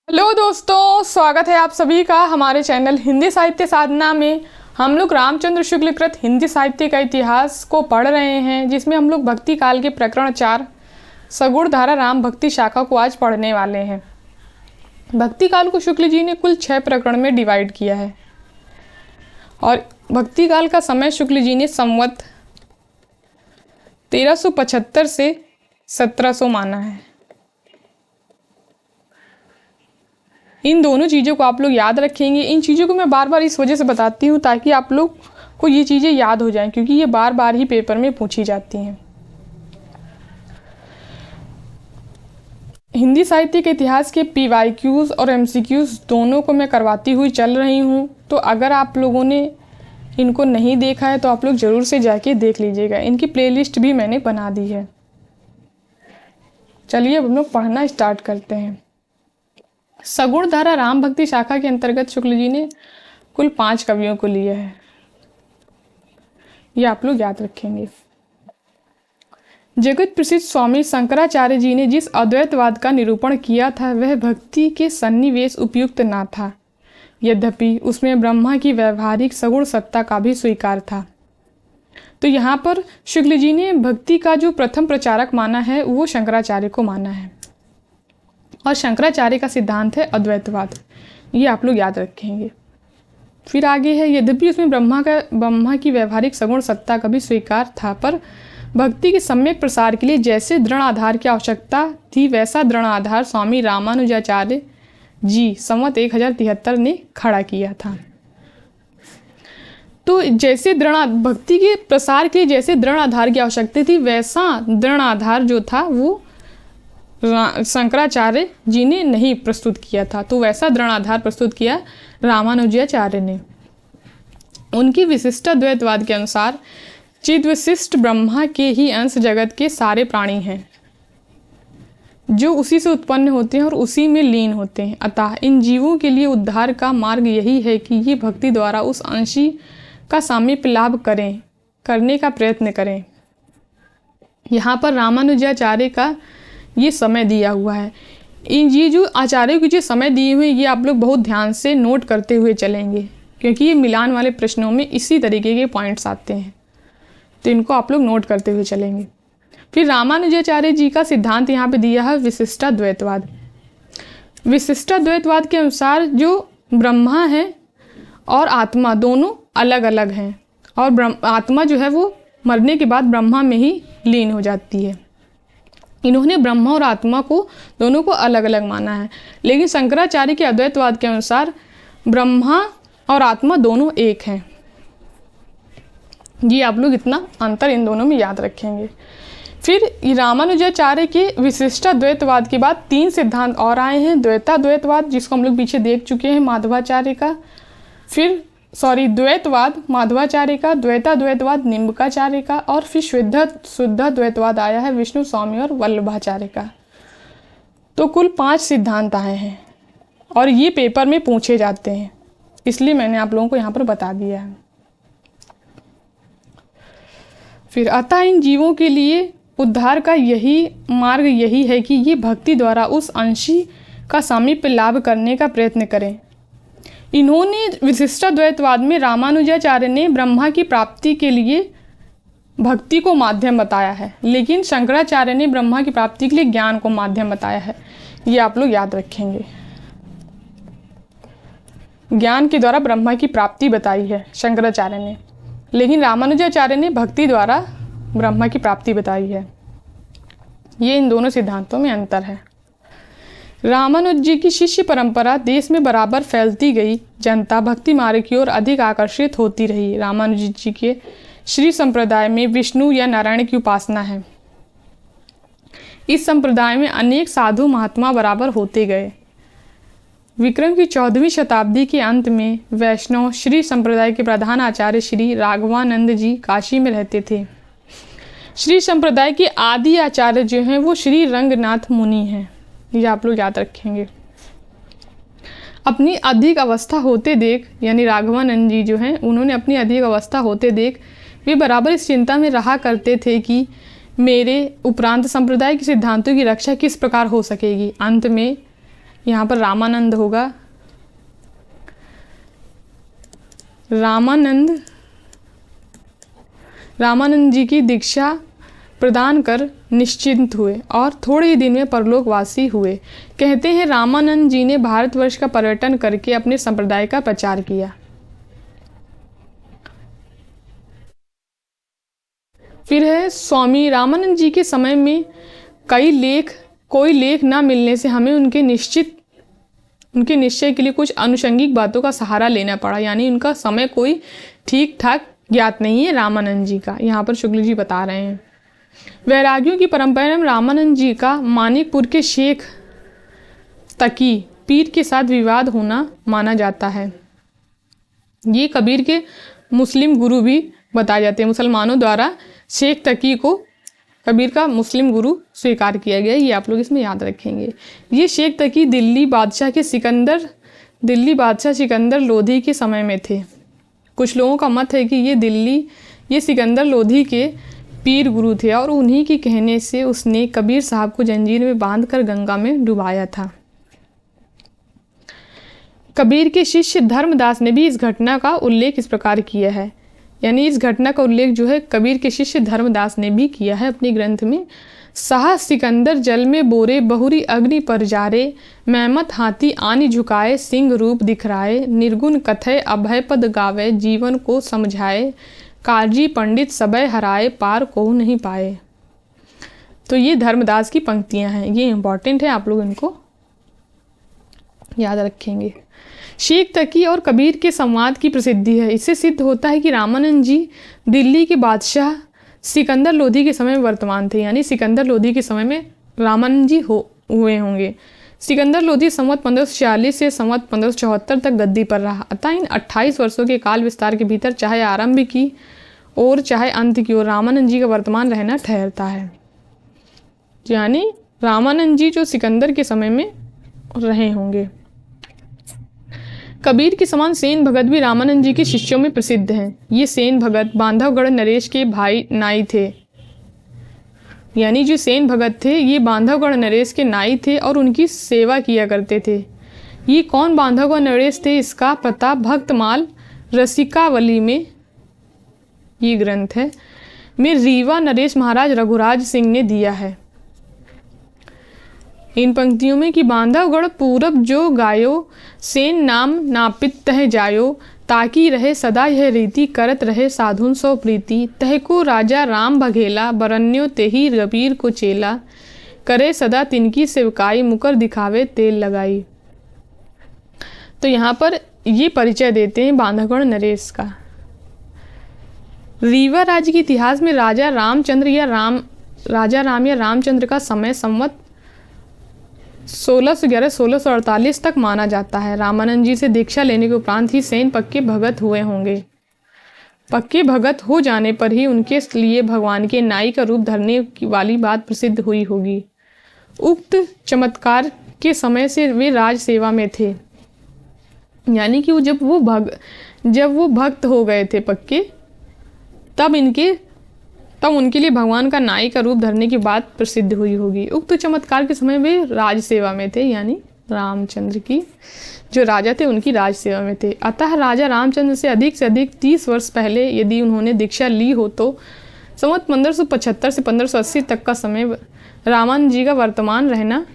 Hello दोस्तों, स्वागत है आप सभी का हमारे चैनल हिंदी साहित्य साधना में। हम लोग रामचंद्र शुक्ल कृत हिंदी साहित्य का इतिहास को पढ़ रहे हैं, जिसमें हम लोग भक्ति काल के प्रकरण 4 सगुण धारा राम भक्ति शाखा को आज पढ़ने वाले हैं। भक्ति काल को शुक्ल जी ने कुल 6 प्रकरण में डिवाइड किया है और भक्ति काल का समय शुक्ल जी ने संवत 1375 से 1700 माना है। इन दोनों चीज़ों को आप लोग याद रखेंगे। इन चीज़ों को मैं बार बार इस वजह से बताती हूँ ताकि आप लोग को ये चीज़ें याद हो जाएं, क्योंकि ये बार बार ही पेपर में पूछी जाती हैं। हिंदी साहित्य के इतिहास के PYQs और MCQs दोनों को मैं करवाती हुई चल रही हूँ, तो अगर आप लोगों ने इनको नहीं देखा है तो आप लोग ज़रूर से जाके देख लीजिएगा। इनकी प्लेलिस्ट भी मैंने बना दी है। चलिए अब हम लोग पढ़ना स्टार्ट करते हैं। सगुण धारा राम भक्ति शाखा के अंतर्गत शुक्ल जी ने कुल 5 कवियों को लिया है, ये आप लोग याद रखेंगे। जगत प्रसिद्ध स्वामी शंकराचार्य जी ने जिस अद्वैतवाद का निरूपण किया था वह भक्ति के सन्निवेश उपयुक्त ना था, यद्यपि उसमें ब्रह्मा की व्यवहारिक सगुण सत्ता का भी स्वीकार था। तो यहाँ पर शुक्ल जी ने भक्ति का जो प्रथम प्रचारक माना है वो शंकराचार्य को माना है, और शंकराचार्य का सिद्धांत है अद्वैतवाद, ये आप लोग याद रखेंगे। फिर आगे है, यद्यपि उसमें ब्रह्मा की व्यवहारिक सगुण सत्ता का भी स्वीकार था, पर भक्ति के सम्यक प्रसार के लिए जैसे दृढ़ आधार की आवश्यकता थी वैसा दृढ़ आधार स्वामी रामानुजाचार्य जी संवत 1073 ने खड़ा किया था। तो जैसे भक्ति के प्रसार के लिए जैसे दृढ़ आधार की आवश्यकता थी वैसा दृढ़ आधार जो था वो शंकराचार्य जी ने नहीं प्रस्तुत किया था, तो वैसा दृढ़ आधार प्रस्तुत किया रामानुजाचार्य ने। उनकी विशिष्ट द्वैतवाद के अनुसार चिद्विशिष्ट ब्रह्मा के ही अंश जगत के सारे प्राणी हैं, जो उसी से उत्पन्न होते हैं और उसी में लीन होते हैं। अतः इन जीवों के लिए उद्धार का मार्ग यही है कि ये भक्ति द्वारा उस अंशी का सामीप्य लाभ करने का प्रयत्न करें। यहाँ पर रामानुजाचार्य का ये समय दिया हुआ है। ये जो आचार्यों की जो समय दिए हुए ये आप लोग बहुत ध्यान से नोट करते हुए चलेंगे, क्योंकि ये मिलान वाले प्रश्नों में इसी तरीके के पॉइंट्स आते हैं, तो इनको आप लोग नोट करते हुए चलेंगे। फिर रामानुजाचार्य जी का सिद्धांत यहाँ पे दिया है विशिष्टाद्वैतवाद। विशिष्टाद्वैतवाद के अनुसार जो ब्रह्मा है और आत्मा दोनों अलग अलग हैं, और आत्मा जो है वो मरने के बाद ब्रह्मा में ही लीन हो जाती है। इन्होंने ब्रह्मा और आत्मा को दोनों को अलग अलग माना है, लेकिन शंकराचार्य के अद्वैतवाद के अनुसार ब्रह्मा और आत्मा दोनों एक हैं। ये आप लोग इतना अंतर इन दोनों में याद रखेंगे। फिर रामानुजाचार्य के विशिष्टाद्वैतवाद के बाद 3 सिद्धांत और आए हैं। द्वैताद्वैतवाद जिसको हम लोग पीछे देख चुके हैं माधवाचार्य का, द्वैतवाद माधवाचार्य का, द्वैताद्वैतवाद निम्बकाचार्य का, और फिर शुद्धाद्वैतवाद आया है विष्णु स्वामी और वल्लभाचार्य का। तो कुल 5 सिद्धांत आए हैं और ये पेपर में पूछे जाते हैं, इसलिए मैंने आप लोगों को यहाँ पर बता दिया है। फिर अतः इन जीवों के लिए उद्धार का मार्ग यही है कि ये भक्ति द्वारा उस अंशी का सामीप्य लाभ करने का प्रयत्न करें। इन्होंने विशिष्टाद्वैतवाद में रामानुजाचार्य ने ब्रह्मा की प्राप्ति के लिए भक्ति को माध्यम बताया है, लेकिन शंकराचार्य ने ब्रह्मा की प्राप्ति के लिए ज्ञान को माध्यम बताया है। ये आप लोग याद रखेंगे। ज्ञान के द्वारा ब्रह्मा की प्राप्ति बताई है शंकराचार्य ने, लेकिन रामानुजाचार्य ने भक्ति द्वारा ब्रह्मा की प्राप्ति बताई है। ये इन दोनों सिद्धांतों में अंतर है। रामानुज जी की शिष्य परंपरा देश में बराबर फैलती गई। जनता भक्ति मार्ग की ओर अधिक आकर्षित होती रही। रामानुज जी के श्री संप्रदाय में विष्णु या नारायण की उपासना है। इस संप्रदाय में अनेक साधु महात्मा बराबर होते गए। विक्रम की 14वीं शताब्दी के अंत में वैष्णव श्री संप्रदाय के प्रधान आचार्य श्री राघवानंद जी काशी में रहते थे। श्री संप्रदाय के आदि आचार्य जो हैं वो श्री रंगनाथ मुनि हैं, ये आप लोग याद रखेंगे। अपनी अधिक अवस्था होते देख, यानी राघवानंद जी जो हैं उन्होंने अपनी अधिक अवस्था होते देख वे बराबर इस चिंता में रहा करते थे कि मेरे उपरांत संप्रदाय के सिद्धांतों की रक्षा किस प्रकार हो सकेगी। अंत में यहाँ पर रामानंद होगा। रामानंद जी की दीक्षा प्रदान कर निश्चिंत हुए और थोड़े ही दिन में परलोकवासी हुए। कहते हैं रामानंद जी ने भारतवर्ष का पर्यटन करके अपने संप्रदाय का प्रचार किया। फिर है स्वामी रामानंद जी के समय में कोई लेख ना मिलने से हमें उनके निश्चय के लिए कुछ अनुषंगिक बातों का सहारा लेना पड़ा, यानी उनका समय कोई ठीक ठाक ज्ञात नहीं है रामानंद जी का। यहाँ पर शुक्ल जी बता रहे हैं। वैरागियों की परंपरा में रामानंद जी का मानिकपुर के शेख तकी पीर के साथ विवाद होना माना जाता है। ये कबीर के मुस्लिम गुरु भी बताए जाते हैं। मुसलमानों द्वारा शेख तकी को कबीर का मुस्लिम गुरु स्वीकार किया गया, ये आप लोग इसमें याद रखेंगे। ये शेख तकी दिल्ली बादशाह सिकंदर लोधी के समय में थे। कुछ लोगों का मत है कि ये सिकंदर लोधी के पीर गुरु थे और उन्हीं के कहने से उसने कबीर साहब को जंजीर में बांधकर गंगा में डुबाया था। कबीर के शिष्य धर्मदास ने भी इस घटना का उल्लेख इस प्रकार किया है, यानी इस घटना का उल्लेख जो है कबीर के शिष्य धर्मदास ने भी किया है अपने ग्रंथ में। साहस सिकंदर जल में बोरे बहुरी अग्नि पर जारे, महमत हाथी आनी झुकाए सिंह रूप दिखराए, निर्गुण कथय अभय पद गावे जीवन को समझाए, काजी पंडित सबय हराए पार को नहीं पाए। तो ये धर्मदास की पंक्तियां हैं, ये इंपॉर्टेंट है, आप लोग इनको याद रखेंगे। शेख तकी और कबीर के संवाद की प्रसिद्धि है। इससे सिद्ध होता है कि रामानंद जी दिल्ली के बादशाह सिकंदर लोधी के समय में वर्तमान थे, यानी सिकंदर लोधी के समय में रामानंद जी हुए होंगे। सिकंदर लोधी संवत 1546 से संवत 1574 तक गद्दी पर रहा। अतः इन 28 वर्षों के काल विस्तार के भीतर चाहे आरंभ की और चाहे अंत की ओर रामानंद जी का वर्तमान रहना ठहरता है। यानी रामानंद जी जो सिकंदर के समय में रहे होंगे। कबीर के समान सेन भगत भी रामानंद जी के शिष्यों में प्रसिद्ध हैं। ये सेन भगत बांधवगढ़ नरेश के भाई नाई थे, यानी जो सेन भगत थे ये बांधवगढ़ नरेश के नाई थे और उनकी सेवा किया करते थे। ये कौन बांधवगढ़ नरेश थे, इसका पता भक्तमाल रसिकावली में, ये ग्रंथ है, में रीवा नरेश महाराज रघुराज सिंह ने दिया है। इन पंक्तियों में कि बांधवगढ़ पूरब जो गायो, सेन नाम नापित तह जायो, ताकि रहे सदा यह रीति करत रहे साधुन सो प्रीति, तह को राजा राम बघेला बरन्यो तेही रबीर को चेला, करे सदा तिनकी सेवकाई मुकर दिखावे तेल लगाई। तो यहाँ पर ये परिचय देते हैं बांधवगढ़ नरेश का। रीवा राज्य के इतिहास में राजा राम या रामचंद्र का समय संवत 1611-1648 तक माना जाता है। रामानंद जी से दीक्षा लेने के उपरांत ही सेन पक्के भगत हुए होंगे। पक्के भगत हो जाने पर ही उनके लिए भगवान के नाई का रूप धरने वाली बात प्रसिद्ध हुई होगी। उक्त चमत्कार के समय से वे राज सेवा में थे, यानी कि जब वो भक्त हो गए थे पक्के, तब उनके लिए भगवान का नाई का रूप धरने की बात प्रसिद्ध हुई होगी। उक्त चमत्कार के समय वे राज सेवा में थे, यानी रामचंद्र की जो राजा थे उनकी राज सेवा में थे। अतः राजा रामचंद्र से अधिक 30 वर्ष पहले यदि उन्होंने दीक्षा ली हो तो संवत 1575 से 1580 तक का समय रामानंद जी का वर्तमान रहना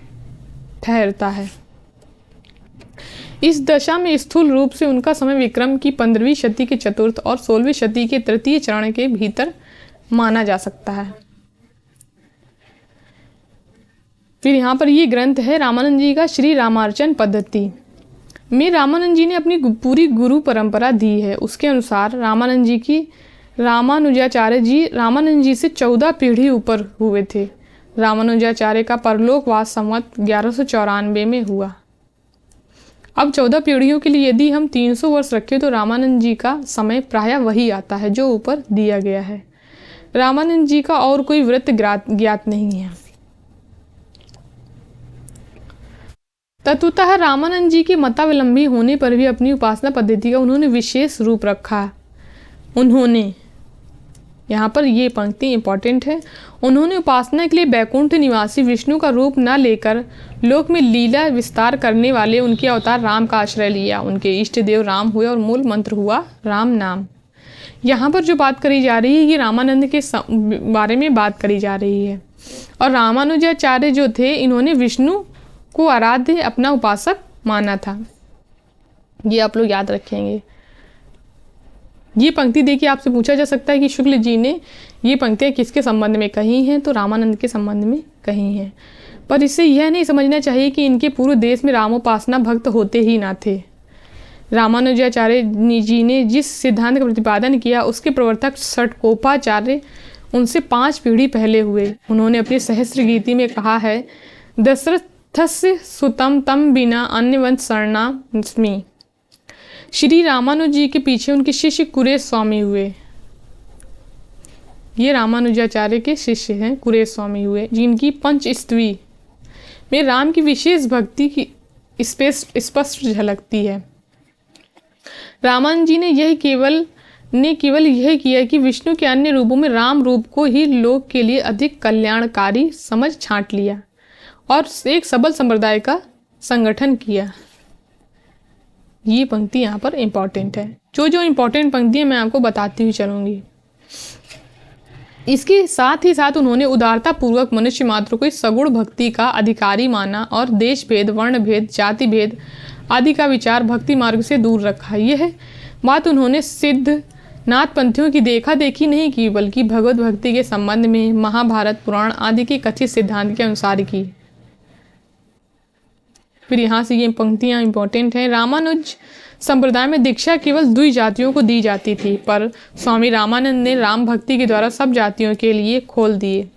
ठहरता है। इस दशा में स्थूल रूप से उनका समय विक्रम की 15वीं शती के चतुर्थ और 16वीं शती के तृतीय चरण के भीतर माना जा सकता है। फिर यहाँ पर ये ग्रंथ है रामानंद जी का श्री रामार्चन पद्धति में रामानंद जी ने अपनी पूरी गुरु परंपरा दी है। उसके अनुसार रामानुजाचार्य जी रामानंद जी से 14 पीढ़ी ऊपर हुए थे। रामानुजाचार्य का परलोकवास संवत 1194 में हुआ। अब 14 पीढ़ियों के लिए यदि हम 300 वर्ष रखें तो रामानंद जी का समय प्रायः वही आता है जो ऊपर दिया गया है। रामानंद जी का और कोई व्रत ज्ञात नहीं है। तत्वतः रामानंद जी के मतावलंबी होने पर भी अपनी उपासना पद्धति का उन्होंने विशेष रूप रखा। उन्होंने यहाँ पर ये पंक्ति इंपॉर्टेंट है। उन्होंने उपासना के लिए बैकुंठ निवासी विष्णु का रूप न लेकर लोक में लीला विस्तार करने वाले उनके अवतार राम का आश्रय लिया। उनके इष्ट देव राम हुए और मूल मंत्र हुआ राम नाम। यहाँ पर जो बात करी जा रही है ये रामानंद के बारे में बात करी जा रही है। और रामानुजाचार्य जो थे इन्होंने विष्णु को आराध्य अपना उपासक माना था। ये आप लोग याद रखेंगे। ये पंक्ति देखिए आपसे पूछा जा सकता है कि शुक्ल जी ने ये पंक्तियाँ किसके संबंध में कही हैं, तो रामानंद के संबंध में कही हैं। पर इससे यह नहीं समझना चाहिए कि इनके पूरे देश में रामोपासना भक्त होते ही ना थे। रामानुजाचार्य जी ने जिस सिद्धांत का प्रतिपादन किया उसके प्रवर्तक षटकोपाचार्य उनसे 5 पीढ़ी पहले हुए। उन्होंने अपनी सहस्त्र गीति में कहा है, दशरथस्य सुतम तम बिना अन्यवंत शरणास्मि। श्री रामानुज जी के पीछे उनके शिष्य कुरेश स्वामी हुए। ये रामानुजाचार्य के शिष्य हैं, कुरेश स्वामी हुए, जिनकी पंचस्तवी में राम की विशेष भक्ति की स्पष्ट झलकती है। रामानंद जी ने केवल यह किया कि विष्णु के अन्य रूपों में राम रूप को ही लोक के लिए अधिक कल्याणकारी समझ छांट लिया और एक सबल संप्रदाय का संगठन किया। ये पंक्ति यहाँ पर इम्पॉर्टेंट है। जो इम्पॉर्टेंट पंक्तियाँ मैं आपको बताती हुई चलूँगी। इसके साथ ही साथ उन्होंने उदारता पूर्वक मनुष्य मात्र को इस सगुण भक्ति का अधिकारी माना और देश भेद, वर्ण भेद, जाति भेद आदि का विचार भक्ति मार्ग से दूर रखा। यह बात उन्होंने सिद्ध नाथ पंथियों की देखा देखी नहीं की, बल्कि भगवत भक्ति के संबंध में महाभारत, पुराण आदि के कथित सिद्धांत के अनुसार की। फिर यहाँ से ये पंक्तियाँ इंपॉर्टेंट हैं। रामानुज संप्रदाय में दीक्षा केवल 2 जातियों को दी जाती थी, पर स्वामी रामानंद ने राम भक्ति के द्वारा सब जातियों के लिए खोल दिए।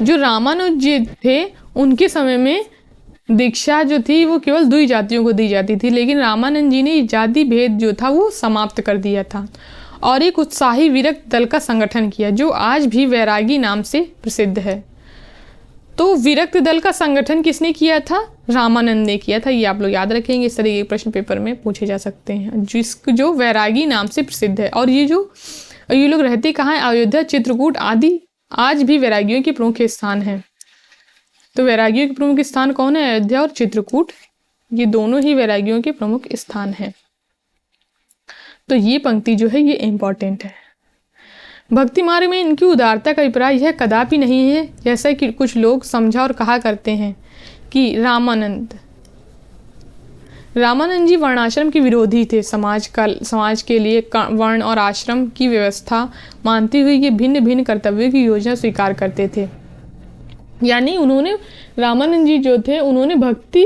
जो रामानुज जी थे उनके समय में दीक्षा जो थी वो केवल 2 जातियों को दी जाती थी, लेकिन रामानंद जी ने जाति भेद जो था वो समाप्त कर दिया था और एक उत्साही विरक्त दल का संगठन किया जो आज भी वैरागी नाम से प्रसिद्ध है। तो विरक्त दल का संगठन किसने किया था? रामानंद ने किया था। ये आप लोग याद रखेंगे, इस तरह के प्रश्न पेपर में पूछे जा सकते हैं। जो वैरागी नाम से प्रसिद्ध है। और ये लोग रहते कहाँ हैं? अयोध्या, चित्रकूट आदि आज भी वैरागियों के प्रमुख स्थान हैं। तो वैरागियों के प्रमुख स्थान कौन है? अयोध्या और चित्रकूट, ये दोनों ही वैरागियों के प्रमुख स्थान हैं। तो ये पंक्ति जो है ये इम्पॉर्टेंट है। भक्ति मार्ग में इनकी उदारता का अभिप्राय यह कदापि नहीं है जैसा कि कुछ लोग समझा और कहा करते हैं कि रामानंद जी वर्णाश्रम के विरोधी थे। समाज के लिए वर्ण और आश्रम की व्यवस्था मानते हुए ये भिन्न भिन्न कर्तव्यों की योजना स्वीकार करते थे। यानी रामानंद जी जो थे उन्होंने भक्ति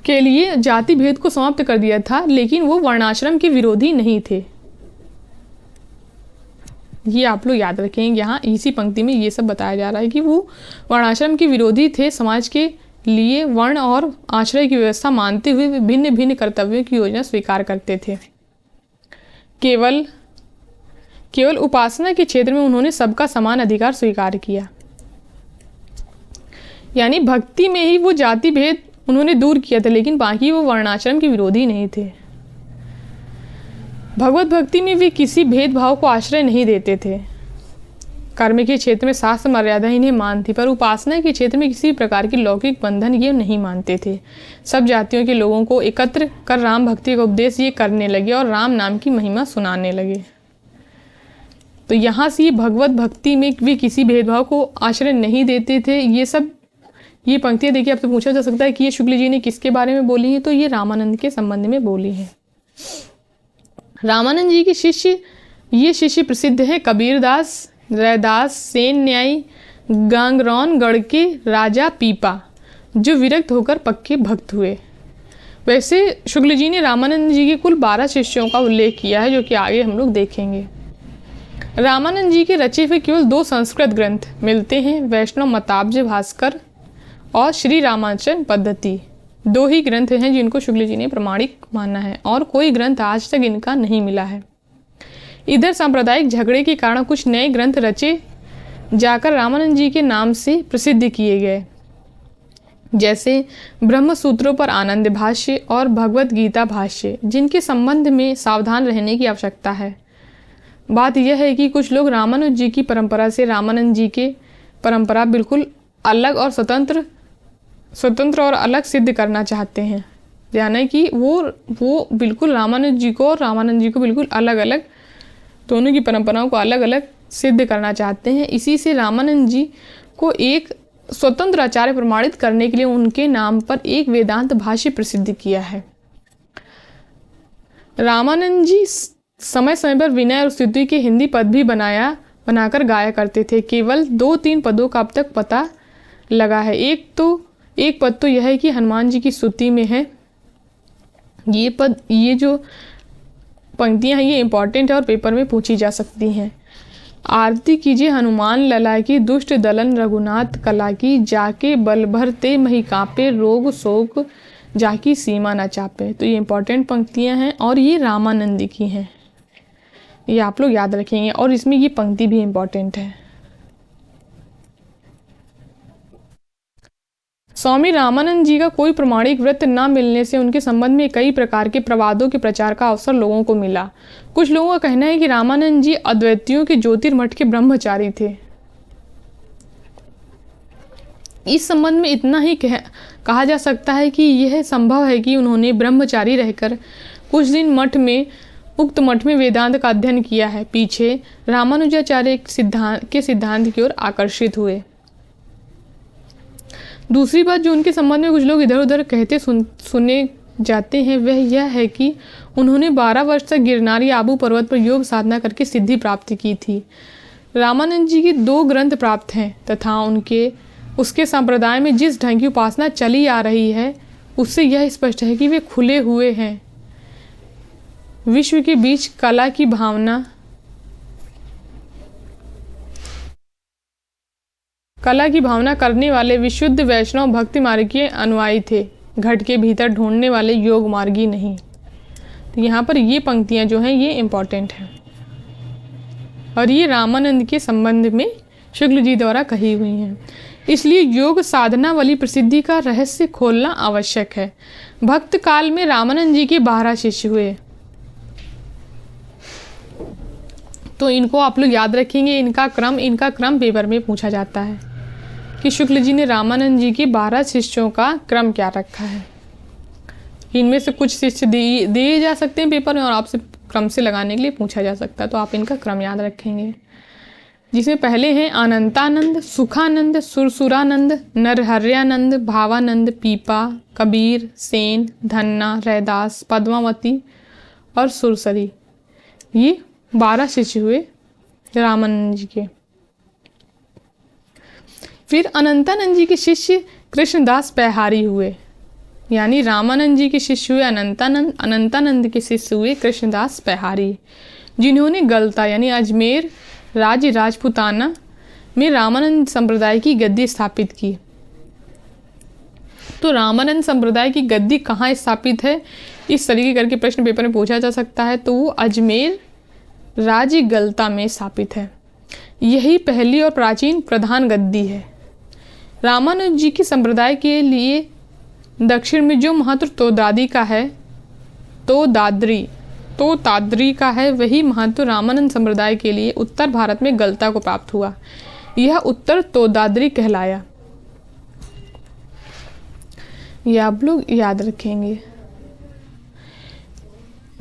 के लिए जाति भेद को समाप्त कर दिया था, लेकिन वो वर्णाश्रम के विरोधी नहीं थे। ये आप लोग याद रखेंगे। यहाँ इसी पंक्ति में ये सब बताया जा रहा है कि वो वर्णाश्रम के विरोधी थे, समाज के लिए वर्ण और आश्रय की व्यवस्था मानते हुए भिन्न भिन्न कर्तव्यों की योजना स्वीकार करते थे। केवल उपासना के क्षेत्र में उन्होंने सबका समान अधिकार स्वीकार किया। यानी भक्ति में ही वो जाति भेद उन्होंने दूर किया था, लेकिन बाकी वो वर्णाश्रम के विरोधी नहीं थे। भगवत भक्ति में वे किसी भेदभाव को आश्रय नहीं देते थे। कर्म के क्षेत्र में शास्त्र मर्यादा इन्हें मान थी, पर उपासना के क्षेत्र में किसी प्रकार की लौकिक बंधन ये नहीं मानते थे। सब जातियों के लोगों को एकत्र कर राम भक्ति का उपदेश ये करने लगे और राम नाम की महिमा सुनाने लगे। तो यहाँ से ये भगवत भक्ति में वे किसी भेदभाव को आश्रय नहीं देते थे। ये पंक्तियाँ देखिए आपसे पूछा जा सकता है कि ये शुक्ल जी ने किसके बारे में बोली है, तो ये रामानंद के संबंध में बोली है। रामानंद जी के शिष्य प्रसिद्ध हैं कबीरदास, रैदास, सेन न्यायी, गांगरौन गढ़ के राजा पीपा, जो विरक्त होकर पक्के भक्त हुए। वैसे शुक्ल जी ने रामानंद जी के कुल 12 शिष्यों का उल्लेख किया है, जो कि आगे हम लोग देखेंगे। रामानंद जी के रचे हुए केवल 2 संस्कृत ग्रंथ मिलते हैं, वैष्णव मताब्ज भास्कर और श्री रामाचरण पद्धति। 2 ही ग्रंथ हैं जिनको शुक्ल जी ने प्रमाणिक माना है और कोई ग्रंथ आज तक इनका नहीं मिला है। इधर सांप्रदायिक झगड़े के कारण कुछ नए ग्रंथ रचे जाकर रामानंद जी के नाम से प्रसिद्ध किए गए, जैसे ब्रह्म सूत्रों पर आनंद भाष्य और भगवत गीता भाष्य, जिनके संबंध में सावधान रहने की आवश्यकता है। बात यह है कि कुछ लोग रामानुज जी की परंपरा से रामानंद जी के परंपरा बिल्कुल अलग और स्वतंत्र और अलग सिद्ध करना चाहते हैं, यानी कि वो बिल्कुल रामानुज जी को और रामानंद जी को बिल्कुल अलग अलग, दोनों की परंपराओं को अलग अलग सिद्ध करना चाहते हैं। इसी से रामानंद जी को एक स्वतंत्र आचार्य प्रमाणित करने के लिए उनके नाम पर एक वेदांत भाष्य प्रसिद्ध किया है। रामानंद जी समय समय पर विनय और स्तुति के हिंदी पद भी बनाकर गाया करते थे। केवल 2-3 पदों का अब तक पता लगा है। एक पद तो यह है कि हनुमान जी की स्तुति में है। ये जो पंक्तियां हैं ये इंपॉर्टेंट है और पेपर में पूछी जा सकती हैं। आरती कीजिए हनुमान लला की, दुष्ट दलन रघुनाथ कला की, जाके बल भरते मही कांपे, रोग शोक जाकी सीमा न चापे। तो ये इंपॉर्टेंट पंक्तियां हैं और ये रामानंद की हैं, ये आप लोग याद रखेंगे। और इसमें ये पंक्ति भी इंपॉर्टेंट है। स्वामी रामानंद जी का कोई प्रमाणिक व्रत न मिलने से उनके संबंध में कई प्रकार के प्रवादों के प्रचार का अवसर लोगों को मिला। कुछ लोगों का कहना है कि रामानंद जी अद्वैतियों के ज्योतिर्मठ के ब्रह्मचारी थे। इस संबंध में इतना ही कहा जा सकता है कि यह संभव है कि उन्होंने ब्रह्मचारी रहकर कुछ दिन उक्त मठ में वेदांत का अध्ययन किया है। पीछे रामानुजाचार्य के सिद्धांत की ओर आकर्षित हुए। दूसरी बात जो उनके संबंध में कुछ लोग इधर उधर कहते सुने जाते हैं वह यह है कि उन्होंने 12 वर्ष तक गिरनारी आबू पर्वत पर योग साधना करके सिद्धि प्राप्त की थी। रामानंद जी की 2 ग्रंथ प्राप्त हैं तथा उसके संप्रदाय में जिस ढंग की उपासना चली आ रही है उससे यह स्पष्ट है कि वे खुले हुए हैं। विश्व के बीच कला की भावना करने वाले विशुद्ध वैष्णव भक्ति मार्ग के अनुयायी थे, घट के भीतर ढूंढने वाले योग मार्गी नहीं। तो यहाँ पर ये पंक्तियाँ जो हैं ये इम्पॉर्टेंट हैं और ये रामानंद के संबंध में शुक्ल जी द्वारा कही हुई हैं। इसलिए योग साधना वाली प्रसिद्धि का रहस्य खोलना आवश्यक है। भक्त काल में रामानंद जी के 12 शिष्य हुए, तो इनको आप लोग याद रखेंगे। इनका क्रम पेपर में पूछा जाता है कि शुक्ल जी ने रामानंद जी के 12 शिष्यों का क्रम क्या रखा है। इनमें से कुछ शिष्य दिए जा सकते हैं पेपर में और आपसे क्रम से लगाने के लिए पूछा जा सकता है, तो आप इनका क्रम याद रखेंगे। जिसमें पहले हैं अनंतानंद, सुखानंद, सुरसुरानंद, नरहर्यानंद, भावानंद, पीपा, कबीर, सेन, धन्ना, रैदास, पद्मावती और सुरसरी। ये 12 शिष्य हुए रामानंद जी के। फिर अनंतानंद जी के शिष्य कृष्णदास पैहारी हुए, यानी रामानंद जी के शिष्य हुए अनंतानंद के शिष्य हुए कृष्णदास पैहारी, जिन्होंने गलता यानी अजमेर राज्य राजपुताना में रामानंद संप्रदाय की गद्दी स्थापित की। तो रामानंद संप्रदाय की गद्दी कहाँ स्थापित है, इस तरीके करके प्रश्न पेपर में पूछा जा सकता है। तो वो अजमेर राज्य गलता में स्थापित है। यही पहली और प्राचीन प्रधान गद्दी है। रामानुज जी के संप्रदाय के लिए दक्षिण में जो महत्व तोदाद्री का है वही महत्व रामानंद संप्रदाय के लिए उत्तर भारत में गलता को प्राप्त हुआ। यह उत्तर तोदाद्री कहलाया। यह आप लोग याद रखेंगे।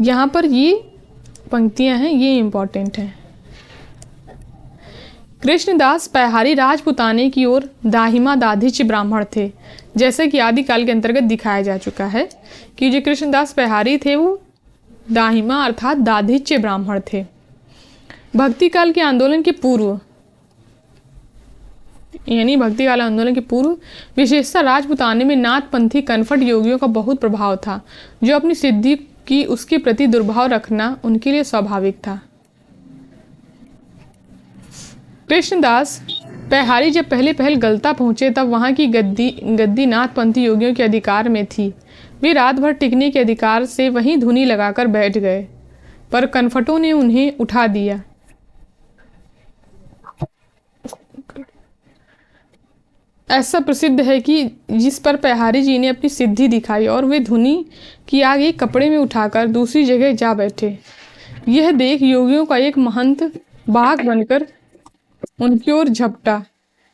यहाँ पर ये पंक्तियां हैं ये इंपॉर्टेंट हैं। कृष्णदास पैहारी राजपुताने की ओर दाहिमा दाधिच ब्राह्मण थे, जैसे कि आदिकाल के अंतर्गत दिखाया जा चुका है कि जो कृष्णदास पैहारी थे वो दाहिमा अर्थात दाधिच्य ब्राह्मण थे। भक्ति काल के आंदोलन के पूर्व विशेषतः राजपुताने में नाथपंथी कनफट योगियों का बहुत प्रभाव था, जो अपनी सिद्धि की उसके प्रति दुर्भाव रखना उनके लिए स्वाभाविक था। कृष्णदास पैहारी जब पहल गलता पहुंचे तब वहां की गद्दी नाथपंथी योगियों के अधिकार में थी। वे रात भर टिकने के अधिकार से वहीं धुनी लगाकर बैठ गए, पर कनफटों ने उन्हें उठा दिया। ऐसा प्रसिद्ध है कि जिस पर पैहारी जी ने अपनी सिद्धि दिखाई और वे धुनी की आग एक कपड़े में उठाकर दूसरी जगह जा बैठे। यह देख योगियों का एक महंत बाघ बनकर उनकी ओर झपटा।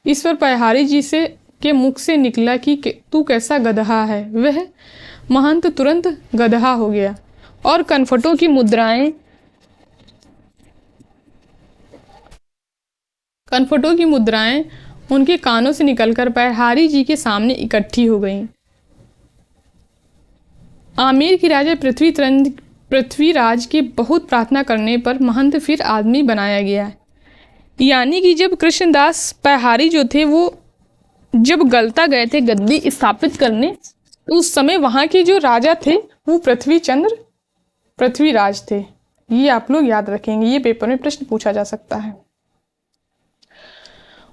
इस पर पहाड़ी जी से के मुख से निकला कि तू कैसा गदहा है। वह महंत तुरंत गदहा हो गया और कनफटों की मुद्राएं उनके कानों से निकलकर पहाड़ी जी के सामने इकट्ठी हो गईं। आमेर की राजा पृथ्वीराज के बहुत प्रार्थना करने पर महंत फिर आदमी बनाया गया। यानी कि जब कृष्णदास पहाड़ी जो थे वो जब गलता गए थे गद्दी स्थापित करने, तो उस समय वहाँ के जो राजा थे वो पृथ्वीराज थे। ये आप लोग याद रखेंगे, ये पेपर में प्रश्न पूछा जा सकता है।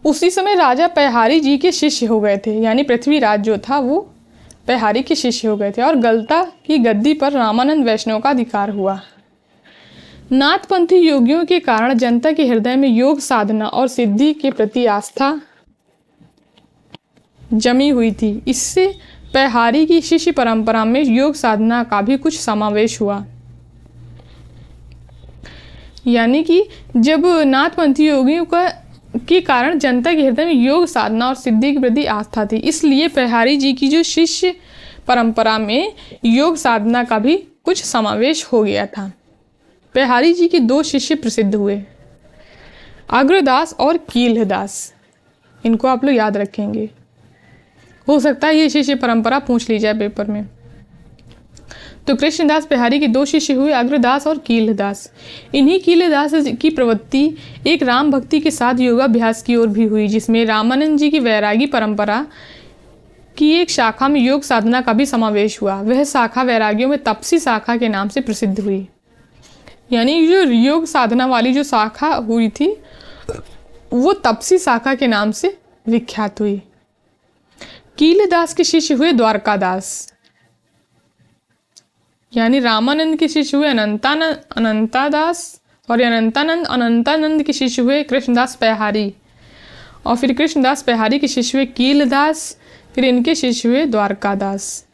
उसी समय राजा पहाड़ी जी के शिष्य हो गए थे, यानी पृथ्वीराज जो था वो पहाड़ी के शिष्य हो गए थे और गलता की गद्दी पर रामानंद वैष्णव का अधिकार हुआ। नाथपंथी योगियों के कारण जनता के हृदय में योग साधना और सिद्धि के प्रति आस्था जमी हुई थी। इससे पहाड़ी की शिष्य परंपरा में योग साधना का भी कुछ समावेश हुआ। यानी कि जब नाथपंथी योगियों के कारण जनता के हृदय में योग साधना और सिद्धि के प्रति आस्था थी, इसलिए पहाड़ी जी की जो शिष्य परंपरा में योग साधना का भी कुछ समावेश हो गया था। पहाड़ी जी के 2 शिष्य प्रसिद्ध हुए, अग्रदास और कीलदास। इनको आप लोग याद रखेंगे, हो सकता है ये शिष्य परंपरा पूछ ली जाए पेपर में। तो कृष्णदास पहाड़ी के 2 शिष्य हुए, अग्रदास और कीलदास। इन्हीं कीलदास की प्रवृत्ति एक राम भक्ति के साथ योगाभ्यास की ओर भी हुई, जिसमें रामानंद जी की वैरागी परंपरा की एक शाखा में योग साधना का भी समावेश हुआ। वह शाखा वैरागियों में तपसी शाखा के नाम से प्रसिद्ध हुई। यानी जो योग साधना वाली जो शाखा हुई थी वो तपसी शाखा के नाम से विख्यात हुई। कीलदास के शिष्य हुए द्वारकादास, यानी रामानंद के शिष्य हुए अनंतानंद के शिष्य हुए कृष्णदास पहाड़ी, और फिर कृष्णदास पहाड़ी के शिष्य हुए कीलदास, फिर इनके शिष्य हुए द्वारकादास।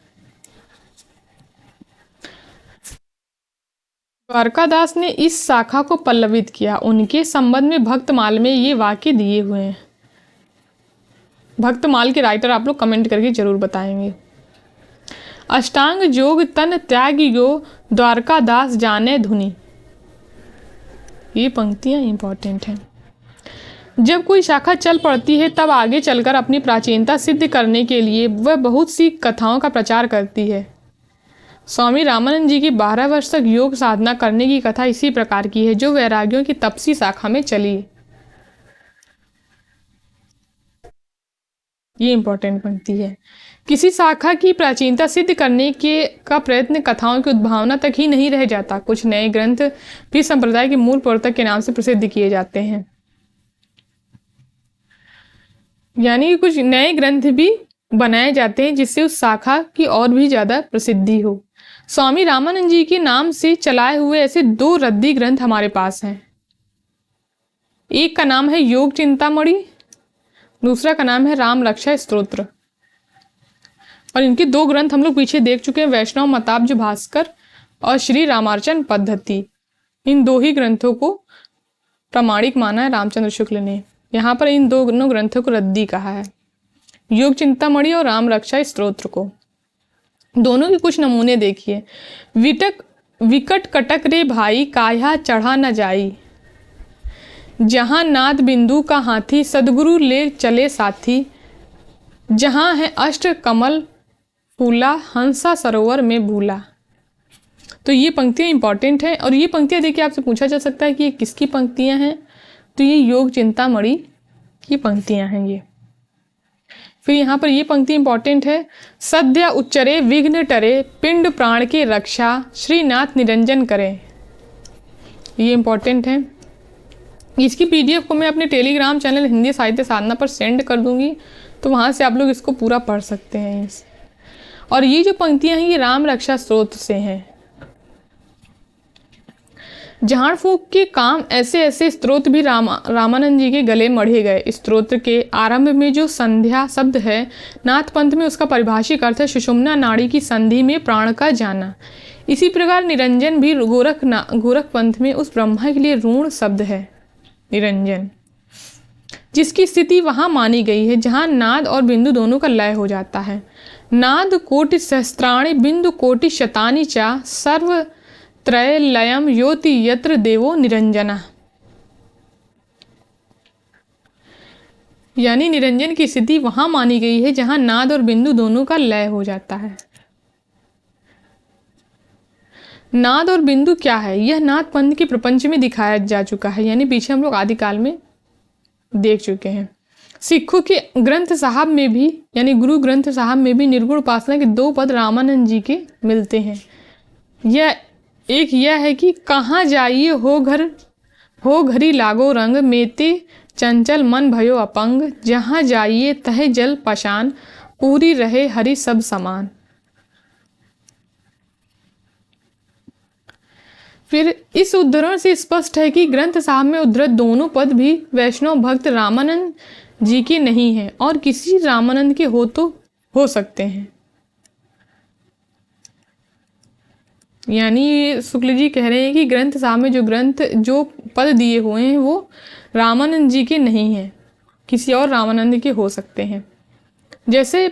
द्वारकादास ने इस शाखा को पल्लवित किया। उनके संबंध में भक्तमाल में ये वाक्य दिए हुए हैं। भक्तमाल के राइटर आप लोग कमेंट करके जरूर बताएंगे। अष्टांग जोग तन त्याग यो द्वारकादास जाने धुनी। ये पंक्तियां इंपॉर्टेंट हैं। जब कोई शाखा चल पड़ती है तब आगे चलकर अपनी प्राचीनता सिद्ध करने के लिए वह बहुत सी कथाओं का प्रचार करती है। स्वामी रामानंद जी की 12 वर्ष तक योग साधना करने की कथा इसी प्रकार की है, जो वैरागियों की तपसी शाखा में चली। ये इंपॉर्टेंट पंक्ति है। किसी शाखा की प्राचीनता सिद्ध करने का प्रयत्न कथाओं की उद्भावना तक ही नहीं रह जाता। कुछ नए ग्रंथ भी संप्रदाय के मूल प्रवर्तक के नाम से प्रसिद्ध किए जाते हैं। यानी कि कुछ नए ग्रंथ भी बनाए जाते हैं जिससे उस शाखा की और भी ज्यादा प्रसिद्धि हो। स्वामी रामानंद जी के नाम से चलाए हुए ऐसे 2 रद्दी ग्रंथ हमारे पास हैं। एक का नाम है योग चिंतामणि, दूसरा का नाम है राम रक्षा स्तोत्र। और इनके 2 ग्रंथ हम लोग पीछे देख चुके हैं, वैष्णव मताब्ज भास्कर और श्री रामार्चन पद्धति। इन 2 ही ग्रंथों को प्रामाणिक माना है रामचंद्र शुक्ल ने। यहाँ पर इन 2 ग्रंथों को रद्दी कहा है, योग चिंतामणि और राम रक्षा स्तोत्र को। दोनों के कुछ नमूने देखिए। विकट कटक रे भाई काया चढ़ा न जाई, जहां नाद बिंदु का हाथी सदगुरु ले चले साथी, जहां है अष्ट कमल फूला हंसा सरोवर में भूला। तो ये पंक्तियां इंपॉर्टेंट हैं और ये पंक्तियां देखिए आपसे पूछा जा सकता है कि ये किसकी पंक्तियां हैं। तो ये योग चिंतामणि की पंक्तियां हैं ये। फिर यहाँ पर ये पंक्ति इंपॉर्टेंट है, सद्य उच्चरे विघ्न टरे पिंड प्राण की रक्षा श्रीनाथ निरंजन करें। ये इंपॉर्टेंट है। इसकी पीडीएफ को मैं अपने टेलीग्राम चैनल हिंदी साहित्य साधना पर सेंड कर दूंगी, तो वहाँ से आप लोग इसको पूरा पढ़ सकते हैं। और ये जो पंक्तियाँ हैं ये राम रक्षा स्तोत्र से हैं। झाड़ फूंक के काम ऐसे ऐसे स्तोत्र भी रामानंद जी के गले मढ़े गए। स्तोत्र के आरंभ में जो संध्या शब्द है, नाथ पंथ में उसका परिभाषिक अर्थ है सुषुम्ना नाड़ी की संधि में प्राण का जाना। इसी प्रकार निरंजन भी गोरख पंथ में उस ब्रह्मा के लिए ऋण शब्द है, निरंजन, जिसकी स्थिति वहां मानी गई है जहां नाद और बिंदु दोनों का लय हो जाता है। नाद कोटि सहस्त्राणि बिंदु कोटि शतानि चा सर्व त्रय लयम योति यत्र देवो निरंजना। यानी निरंजन की स्थिति वहां मानी गई है जहां नाद और बिंदु दोनों का लय हो जाता है। नाद और बिंदु क्या है? यह नाद पंथ के प्रपंच में दिखाया जा चुका है, यानी पीछे हम लोग आदिकाल में देख चुके हैं। सिखों के ग्रंथ साहब में भी, यानी गुरु ग्रंथ साहब में भी निर्गुण उपासना के 2 पद रामानंद जी के मिलते हैं। एक यह है कि कहाँ जाइए हो घरी लागो रंग, मेते चंचल मन भयो अपंग, जहाँ जाइए तहे जल पाषाण, पूरी रहे हरि सब समान। फिर इस उद्धरण से स्पष्ट है कि ग्रंथ साहब में उद्धृत दोनों पद भी वैष्णव भक्त रामानंद जी के नहीं हैं और किसी रामानंद के हो सकते हैं। यानी शुक्ल जी कह रहे हैं कि ग्रंथ साहब में जो पद दिए हुए हैं वो रामानंद जी के नहीं हैं, किसी और रामानंद के हो सकते हैं। जैसे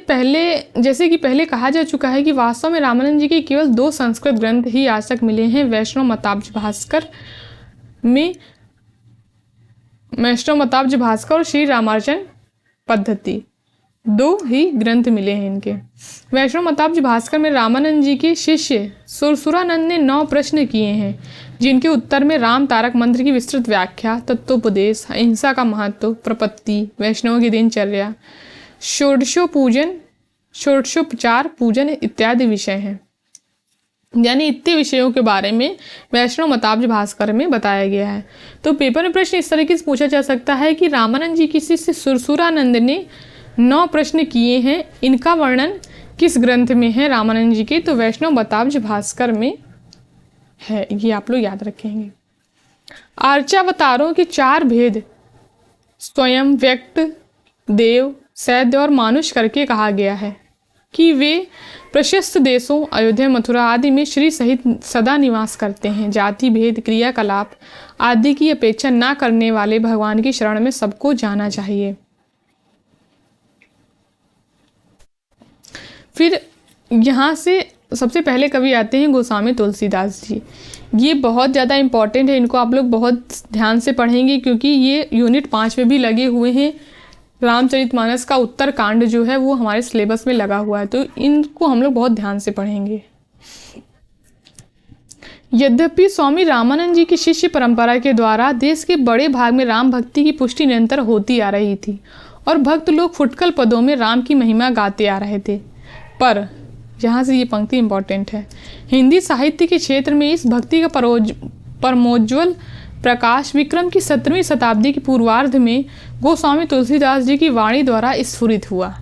कि पहले कहा जा चुका है कि वास्तव में रामानंद जी के केवल 2 संस्कृत ग्रंथ ही आज तक मिले हैं। वैष्णव मताब्ज भास्कर और श्री रामार्चन पद्धति, 2 ही ग्रंथ मिले हैं इनके। वैष्णव मताब्ज भास्कर में रामानंद जी के शिष्य सुरसुरानंद ने 9 प्रश्न किए हैं, जिनके उत्तर में राम तारक मंत्र की विस्तृत व्याख्या, तत्वोपदेश, अहिंसा का महत्व, प्रपत्ति, वैष्णव की दिनचर्या, षोडशोपचार पूजन इत्यादि विषय हैं। यानी इतने विषयों के बारे में वैष्णव मताब्ज भास्कर में बताया गया है। तो पेपर में प्रश्न इस तरीके से पूछा जा सकता है कि रामानंद जी की शिष्य सुरसुरानंद ने 9 प्रश्न किए हैं, इनका वर्णन किस ग्रंथ में है रामानंद जी के? तो वैष्णव मताब्ज भास्कर में है, ये आप लोग याद रखेंगे। आर्चावतारों के 4 भेद स्वयं, व्यक्त, देव, सैद्य और मानुष करके कहा गया है कि वे प्रशस्त देशों अयोध्या, मथुरा आदि में श्री सहित सदा निवास करते हैं। जाति भेद, क्रियाकलाप आदि की अपेक्षा न करने वाले भगवान की शरण में सबको जाना चाहिए। फिर यहाँ से सबसे पहले कवि आते हैं गोस्वामी तुलसीदास जी। ये बहुत ज़्यादा इम्पॉर्टेंट है, इनको आप लोग बहुत ध्यान से पढ़ेंगे क्योंकि ये यूनिट 5 में भी लगे हुए हैं। रामचरितमानस का उत्तर कांड जो है वो हमारे सिलेबस में लगा हुआ है, तो इनको हम लोग बहुत ध्यान से पढ़ेंगे। यद्यपि स्वामी रामानंद जी की शिष्य परंपरा के द्वारा देश के बड़े भाग में राम भक्ति की पुष्टि निरंतर होती आ रही थी और भक्त लोग फुटकल पदों में राम की महिमा गाते आ रहे थे, पर यहाँ से ये पंक्ति इंपॉर्टेंट है, हिंदी साहित्य के क्षेत्र में इस भक्ति का परमोज्वल प्रकाश विक्रम की 17वीं शताब्दी के पूर्वार्ध में गोस्वामी तुलसीदास जी की वाणी द्वारा स्फुरित हुआ।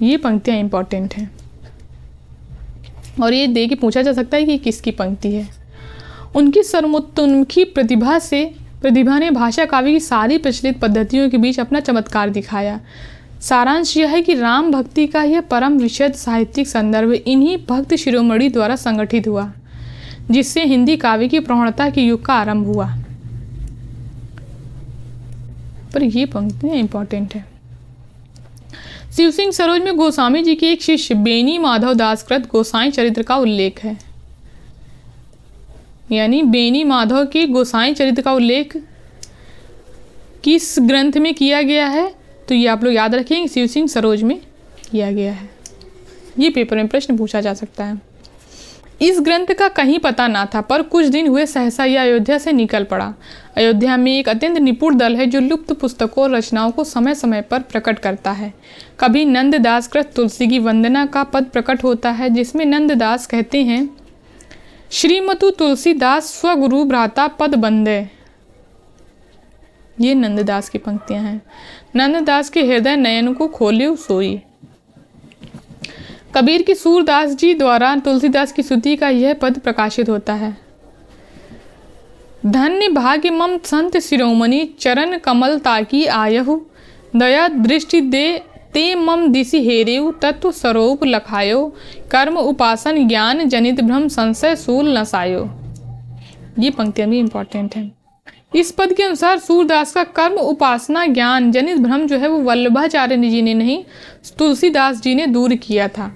ये पंक्तियाँ इंपॉर्टेंट हैं और ये दे के पूछा जा सकता है कि किसकी पंक्ति है। उनकी सर्वोत्तुंखी प्रतिभा ने भाषा काव्य की सारी प्रचलित पद्धतियों के बीच अपना चमत्कार दिखाया। सारांश यह है कि राम भक्ति का यह परम विशद साहित्यिक संदर्भ इन्हीं भक्त शिरोमणि द्वारा संगठित हुआ, जिससे हिंदी काव्य की प्रवणता के युग का आरंभ हुआ। पर ये पंक्तियां इंपॉर्टेंट है। शिव सिंह सरोज में गोस्वामी जी के एक शिष्य बेनी माधव दास कृत गोसाई चरित्र का उल्लेख है। यानी बेनी माधव के गोसाई चरित्र का उल्लेख किस ग्रंथ में किया गया है? तो ये आप लोग याद रखेंगे, शिव सिंह सरोज में किया गया है। ये पेपर में प्रश्न पूछा जा सकता है। इस ग्रंथ का कहीं पता ना था, पर कुछ दिन हुए सहसा यह अयोध्या से निकल पड़ा। अयोध्या में एक अत्यंत निपुण दल है जो लुप्त पुस्तकों और रचनाओं को समय समय पर प्रकट करता है। कभी नंददास कृत तुलसी की वंदना का पद प्रकट होता है, जिसमें नंददास कहते हैं, श्रीमतु तुलसीदास स्वगुरु भ्राता पद बंदे। ये नंददास की पंक्तियां हैं। नंददास के हृदय नयन को खोले सोई। कबीर की सूरदास जी द्वारा तुलसीदास की स्तुति का यह पद प्रकाशित होता है। धन्य भाग्य मम संत शिरोमणि चरण कमल ताकी आयहु, दया दृष्टि दे ते मम दिशि हेरेउ, तत्व स्वरूप लखायो, कर्म उपासन ज्ञान जनित भ्रम संशय सूल नसायो। ये पंक्तियां भी इंपॉर्टेंट हैं। इस पद के अनुसार सूरदास का कर्म उपासना ज्ञान जनित भ्रम जो है वो वल्लभाचार्य जी ने नहीं, तुलसीदास जी ने दूर किया था।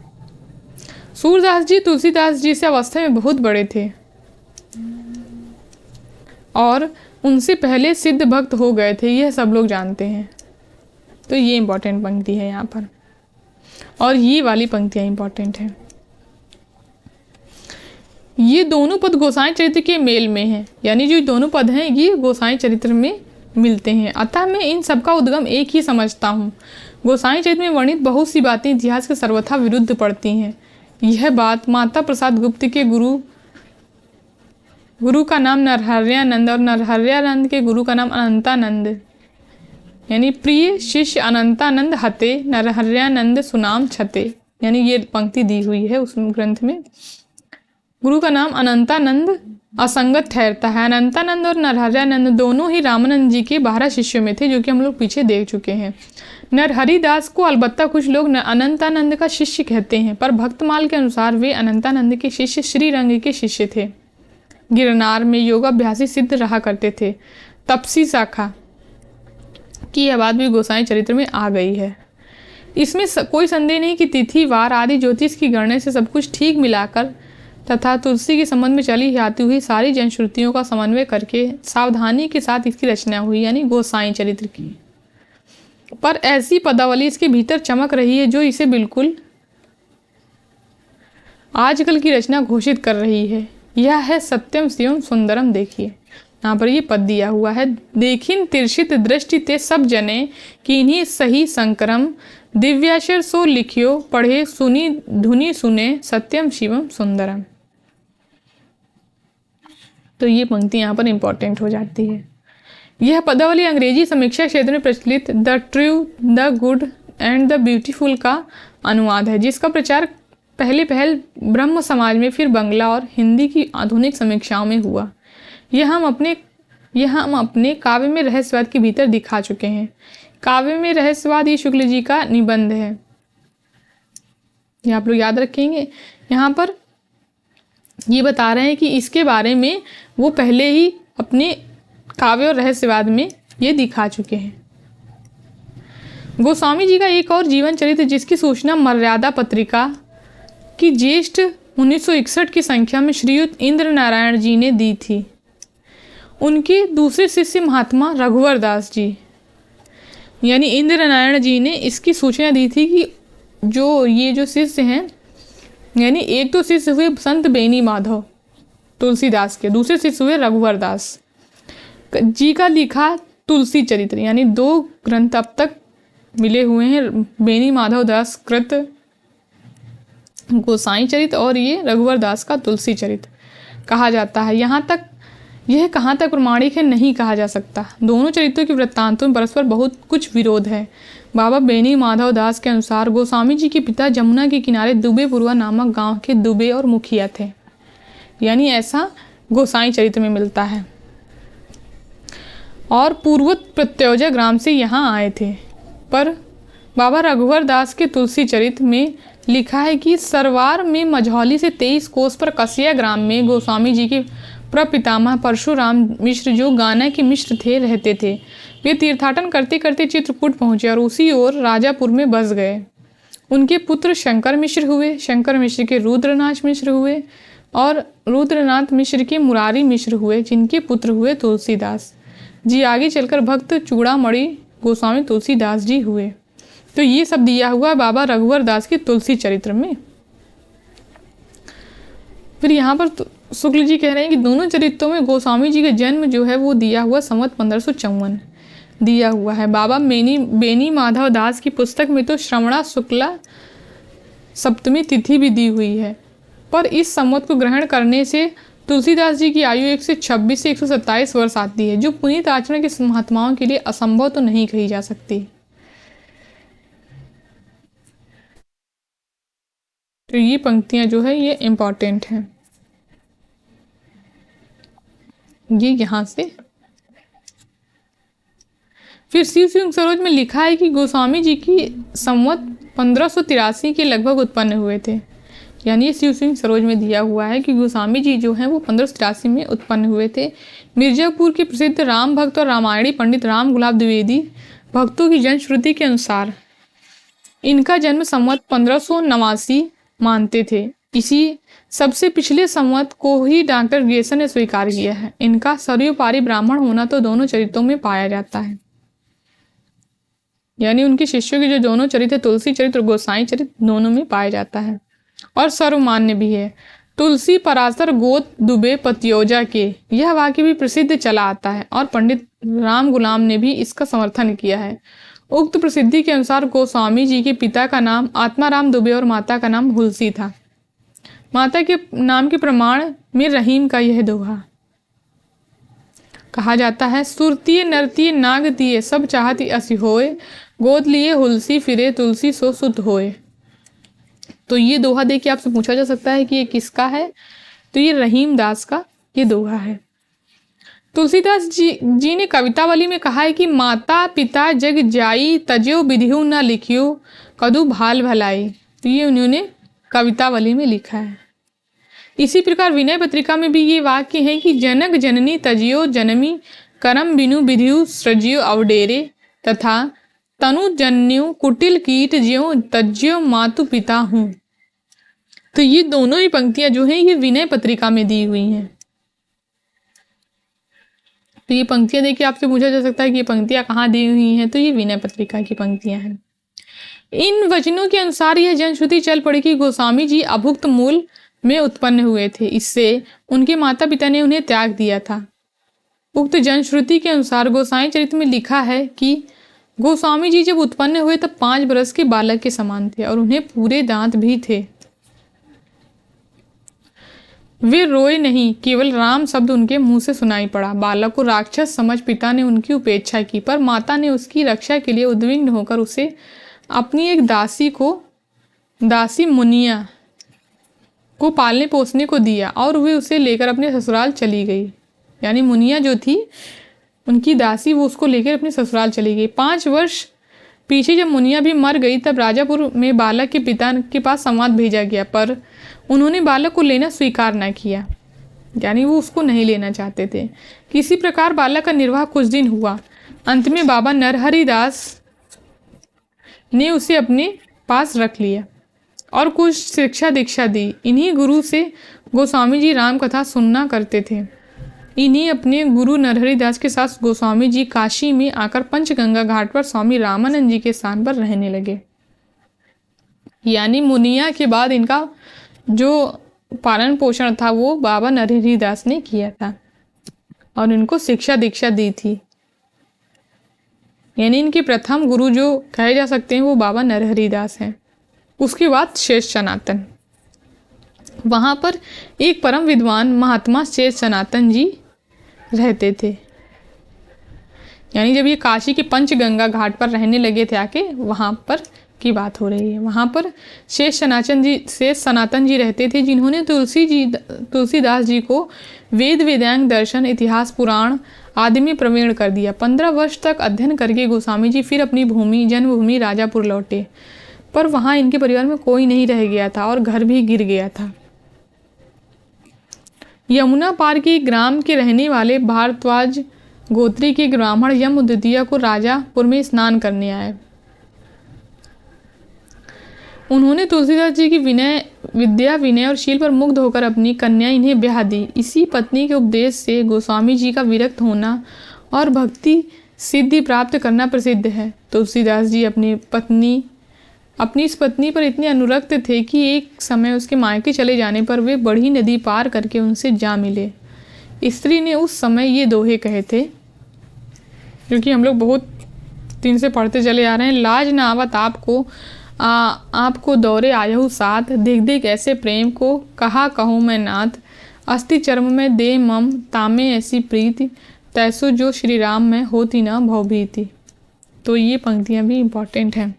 सूरदास जी तुलसीदास जी से अवस्था में बहुत बड़े थे और उनसे पहले सिद्ध भक्त हो गए थे, यह सब लोग जानते हैं। तो ये इंपॉर्टेंट पंक्ति है यहाँ पर, और ये वाली पंक्तियाँ इंपॉर्टेंट हैं। ये दोनों पद गोसाई चरित्र के मेल में हैं, यानी जो दोनों पद हैं ये गोसाई चरित्र में मिलते हैं। अतः मैं इन सबका उद्गम एक ही समझता हूँ। गोसाई चरित्र में वर्णित बहुत सी बातें इतिहास के सर्वथा विरुद्ध पड़ती हैं। यह बात माता प्रसाद गुप्त के गुरु का नाम नरहर्यानंद और नरहर्यानंद के गुरु का नाम अनंतानंद, यानी प्रिय शिष्य अनंतानंद हते नरहर्यानंद सुनाम छते, यानी ये पंक्ति दी हुई है उस ग्रंथ में। गुरु का नाम अनंतानंद असंगत ठहरता है। अनंतानंद और नरहर्यानंद दोनों ही रामानंद जी के 12 शिष्यों में थे, जो कि हम लोग पीछे देख चुके हैं। नरहरिदास को अलबत्ता कुछ लोग अनंतानंद का शिष्य कहते हैं, पर भक्तमाल के अनुसार वे अनंतानंद के शिष्य श्रीरंग के शिष्य थे। गिरनार में योगाभ्यासी सिद्ध रहा करते थे। तपसी शाखा की यह बात भी गोसाई चरित्र में आ गई है। इसमें कोई संदेह नहीं कि तिथि वार आदि ज्योतिष की गणना से सब कुछ ठीक मिलाकर तथा तुलसी के संबंध में चली आती हुई सारी जनश्रुतियों का समन्वय करके सावधानी के साथ इसकी रचना हुई, यानी गोसाई चरित्र की। पर ऐसी पदावली इसके भीतर चमक रही है जो इसे बिल्कुल आजकल की रचना घोषित कर रही है। यह है सत्यम शिवम सुंदरम। देखिए यहाँ पर ये पद दिया हुआ है, देखिन तिरछित दृष्टि ते सब जने किन्हीं सही संकरम, दिव्याशर सो लिखियो पढ़े सुनी धुनी सुने सत्यम शिवम सुंदरम। तो ये पंक्ति यहाँ पर इंपॉर्टेंट हो जाती है। यह पदावली अंग्रेजी समीक्षा क्षेत्र में प्रचलित the true the good and the beautiful का अनुवाद है, जिसका प्रचार पहल ब्रह्म समाज में, फिर बंगला और हिंदी की आधुनिक समीक्षाओं में हुआ। यह हम अपने काव्य में रहस्यवाद के भीतर दिखा चुके हैं। काव्य में रहस्यवाद ये शुक्ल जी का निबंध है, ये आप लोग याद रखेंगे। यहाँ पर ये बता रहे हैं कि इसके बारे में वो पहले ही अपने काव्य और रहस्यवाद में ये दिखा चुके हैं। गोस्वामी जी का एक और जीवन चरित्र, जिसकी सूचना मर्यादा पत्रिका की ज्येष्ठ 1961 की संख्या में श्रीयुत इंद्र नारायण जी ने दी थी। उनके दूसरे शिष्य महात्मा रघुवर दास जी, यानी इंद्र नारायण जी ने इसकी सूचना दी थी कि जो शिष्य हैं, यानी एक तो शिष्य हुए संत बेनी माधव तुलसीदास के, दूसरे शिष्य हुए रघुवर दास जी का लिखा तुलसी चरित्र, यानी 2 ग्रंथ अब तक मिले हुए हैं, बेनी माधव दास कृत गोसाई चरित्र और ये रघुवर दास का तुलसी चरित्र कहा जाता है। यह कहाँ तक प्रमाणिक है नहीं कहा जा सकता। दोनों चरित्रों के वृत्तांतों में परस्पर बहुत कुछ विरोध है। बाबा बेनी माधव दास के अनुसार गोस्वामी जी के पिता जमुना के किनारे दुबेपुरवा नामक गांव के दुबे और मुखिया थे, यानी ऐसा गोसाई चरित्र में मिलता है, और पूर्वोत्तर प्रत्योजय ग्राम से यहाँ आए थे। पर बाबा रघुवर दास के तुलसी चरित्र में लिखा है कि सरवार में मझौली से 23 कोस पर कसिया ग्राम में गोस्वामी जी के प्रपितामह परशुराम मिश्र, जो गाना के मिश्र थे, रहते थे। वे तीर्थाटन करते करते चित्रकूट पहुंचे और उसी ओर राजापुर में बस गए। उनके पुत्र शंकर मिश्र हुए, शंकर मिश्र के रुद्रनाथ मिश्र हुए और रुद्रनाथ मिश्र के मुरारी मिश्र हुए, जिनके पुत्र हुए तुलसीदास जी। आगे चलकर भक्त चूड़ामणि गोस्वामी तुलसीदास जी हुए। तो ये सब दिया हुआ बाबा रघुवर दास के तुलसी चरित्र में। फिर यहाँ पर शुक्ल जी कह रहे हैं कि दोनों चरित्रों में गोस्वामी जी का जन्म जो है वो दिया हुआ संवत 1554 दिया हुआ है। बाबा बेनी माधव दास की पुस्तक में तो श्रवणा शुक्ला सप्तमी तिथि भी दी हुई है, पर इस संवत को ग्रहण करने से तुलसीदास जी की आयु 126 से 127 वर्ष आती है, जो पुनीत आचरण के महात्माओं के लिए असंभव तो नहीं कही जा सकती। तो ये पंक्तियां जो है ये इम्पॉर्टेंट हैं। ये यहाँ से फिर शिव सिंह सरोज में लिखा है कि गोस्वामी जी की संवत 1583 के लगभग उत्पन्न हुए थे। यानी ये शिव सिंह सरोज में दिया हुआ है कि गोस्वामी जी जो हैं वो 1583 में उत्पन्न हुए थे। मिर्जापुर के प्रसिद्ध राम भक्त और रामायणी पंडित राम गुलाब द्विवेदी भक्तों की जनश्रुति के अनुसार इनका जन्म संवत 1589 मानते थे। इसी सबसे पिछले संवत को ही डॉक्टर ग्रेसन ने स्वीकार किया है। इनका सर्वोपरि ब्राह्मण होना तो दोनों चरित्रों में पाया जाता है। यानी उनके शिष्यों के जो दोनों चरित्र तुलसी चरित्र और गोसाई चरित्र दोनों में पाया जाता है और सर्वमान्य भी है। तुलसी पराशर गोत दुबे पतियोजा के, यह वाक्य भी प्रसिद्ध चला आता है और पंडित राम गुलाम ने भी इसका समर्थन किया है। उक्त प्रसिद्धि के अनुसार गोस्वामी जी के पिता का नाम आत्माराम दुबे और माता का नाम हुलसी था। माता के नाम के प्रमाण में रहीम का यह दोहा कहा जाता है, सुरतीय नरतीय नागतीय सब चाहती असी होए, गोद लिए हुलसी फिरे तुलसी सो सुत होए। तो ये दोहा देखिए आपसे पूछा जा सकता है कि ये किसका है, तो ये रहीम दास का ये दोहा है। तुलसीदास जी ने कवितावली में कहा है कि माता पिता जग जाई तज्यो विधियु न लिखियो कदू भाल भलाई। तो ये उन्होंने कवितावली में लिखा है। इसी प्रकार विनय पत्रिका में भी ये वाक्य है कि जनक जननी तजियो जनमी करम बिनु विधियु सृजियो अवडेरे तथा तनु जन्यु कुटिल कीट ज्यो तज्यो मातु पिता हूँ। तो ये दोनों ही पंक्तियां जो हैं ये विनय पत्रिका में दी हुई हैं। तो ये पंक्तियां देखिए आपसे पूछा जा सकता है कि ये पंक्तियां कहाँ दी हुई हैं, तो ये विनय पत्रिका की पंक्तियां हैं। इन वचनों के अनुसार यह जनश्रुति चल पड़ी कि गोस्वामी जी अभुक्त मूल में उत्पन्न हुए थे, इससे उनके माता पिता ने उन्हें त्याग दिया था। उक्त जनश्रुति के अनुसार गोसाई चरित्र में लिखा है कि गोस्वामी जी जब उत्पन्न हुए तब 5 बरस के बालक के समान थे और उन्हें पूरे दांत भी थे। वे रोए नहीं, केवल राम शब्द उनके मुंह से सुनाई पड़ा। बालक को राक्षस समझ पिता ने उनकी उपेक्षा की, पर माता ने उसकी रक्षा के लिए उद्विग्न होकर उसे अपनी एक दासी मुनिया को पालने पोसने को दिया और वे उसे लेकर अपने ससुराल चली गई। यानी मुनिया जो थी उनकी दासी, वो उसको लेकर अपने ससुराल चली गई। 5 वर्ष पीछे जब मुनिया भी मर गई तब राजापुर में बालक के पिता के पास संवाद भेजा गया, पर उन्होंने बालक को लेना स्वीकार न किया। यानी वो उसको नहीं लेना चाहते थे। किसी प्रकार बालक का निर्वाह कुछ दिन हुआ। अंत में बाबा नरहरि दास ने उसे अपने पास रख लिया और कुछ शिक्षा दीक्षा दी। इन्हीं गुरु से गोस्वामी जी राम कथा सुनना करते थे। इन्हीं अपने गुरु नरहरि दास के साथ गोस्वामी जी काशी में आकर पंचगंगा घाट पर स्वामी रामानंद जी के स्थान पर रहने लगे। यानी मुनिया के बाद इनका जो पालन पोषण था वो बाबा नरहरि दास ने किया था और इनको शिक्षा दीक्षा दी थी। यानी इनके प्रथम गुरु जो कहे जा सकते हैं वो बाबा नरहरि दास हैं। उसके बाद शेष सनातन, वहाँ पर एक परम विद्वान महात्मा शेष सनातन जी रहते थे। यानी जब ये काशी के पंचगंगा घाट पर रहने लगे थे आके, वहाँ पर की बात हो रही है। वहाँ पर शेष सनातन जी रहते थे, जिन्होंने तुलसीदास जी को वेद वेदांग दर्शन इतिहास पुराण आदि में प्रवीण कर दिया। 15 वर्ष तक अध्ययन करके गोस्वामी जी फिर अपनी जन्मभूमि राजापुर लौटे, पर वहाँ इनके परिवार में कोई नहीं रह गया था और घर भी गिर गया था। यमुना पार के ग्राम के रहने वाले भारद्वाज गोत्री के ब्राह्मण यम द्वितीय को राजापुर में स्नान करने आए। उन्होंने तुलसीदास जी की विद्या विनय और शील पर मुग्ध होकर अपनी कन्या इन्हें ब्याह दी। इसी पत्नी के उपदेश से गोस्वामी जी का विरक्त होना और भक्ति सिद्धि प्राप्त करना प्रसिद्ध है। तुलसीदास जी अपनी इस पत्नी पर इतने अनुरक्त थे कि एक समय उसके मायके चले जाने पर वे बड़ी नदी पार करके उनसे जा मिले। स्त्री ने उस समय ये दोहे कहे थे, क्योंकि हम लोग बहुत दिन से पढ़ते चले आ रहे हैं। लाज न आवत आपको दौरे आयहु साथ, देख देख ऐसे प्रेम को कहा कहूँ मैं नाथ, अस्थि चर्म में दे मम तामे ऐसी प्रीति, तैसो जो श्री राम में होती न भवभीति। तो ये पंक्तियाँ भी इम्पॉर्टेंट हैं।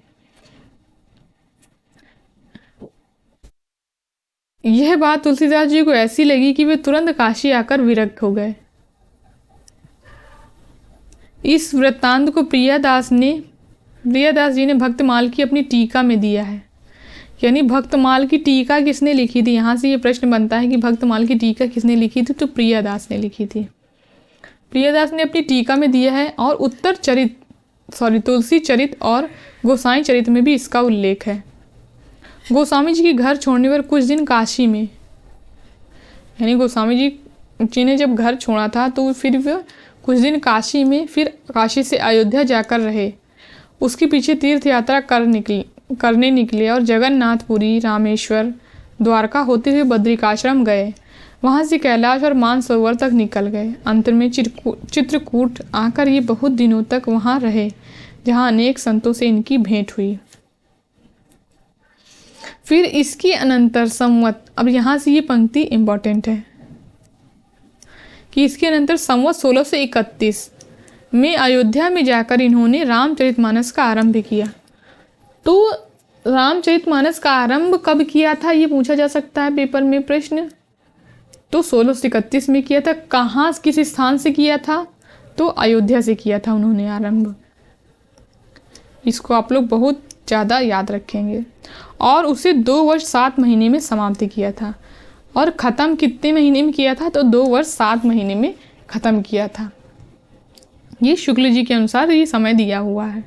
यह बात तुलसीदास जी को ऐसी लगी कि वे तुरंत काशी आकर विरक्त हो गए। इस वृत्तांत को प्रियादास जी ने भक्तमाल की अपनी टीका में दिया है। यानी भक्तमाल की टीका किसने लिखी थी? यहाँ से ये प्रश्न बनता है कि भक्तमाल की टीका किसने लिखी थी? तो प्रियादास ने लिखी थी। प्रियादास ने अपनी टीका में दिया है और तुलसी चरित और गोसाई चरित में भी इसका उल्लेख है। गोस्वामी जी के घर छोड़ने पर कुछ दिन काशी में, यानी गोस्वामी जी ने जब घर छोड़ा था तो फिर वह कुछ दिन काशी में, फिर काशी से अयोध्या जाकर रहे। उसके पीछे तीर्थ यात्रा करने निकले और जगन्नाथपुरी, रामेश्वर, द्वारका होते हुए बद्रिकाश्रम गए। वहाँ से कैलाश और मानसरोवर तक निकल गए। अंत में चित्रकूट आकर ये बहुत दिनों तक वहाँ रहे, जहाँ अनेक संतों से इनकी भेंट हुई। फिर इसकी अनंतर संवत, अब यहाँ से ये पंक्ति इंपॉर्टेंट है कि इसके अनंतर संवत 1631 में अयोध्या में जाकर इन्होंने रामचरितमानस का आरंभ किया। तो रामचरितमानस का आरंभ कब किया था, ये पूछा जा सकता है पेपर में प्रश्न। तो 1631 में किया था। कहाँ, किस स्थान से किया था? तो अयोध्या से किया था उन्होंने आरंभ। इसको आप लोग बहुत ज़्यादा याद रखेंगे। और उसे 2 वर्ष 7 महीने में समाप्ति किया था। और ख़त्म कितने महीने में किया था? तो 2 वर्ष 7 महीने में ख़त्म किया था। ये शुक्ल जी के अनुसार ये समय दिया हुआ है,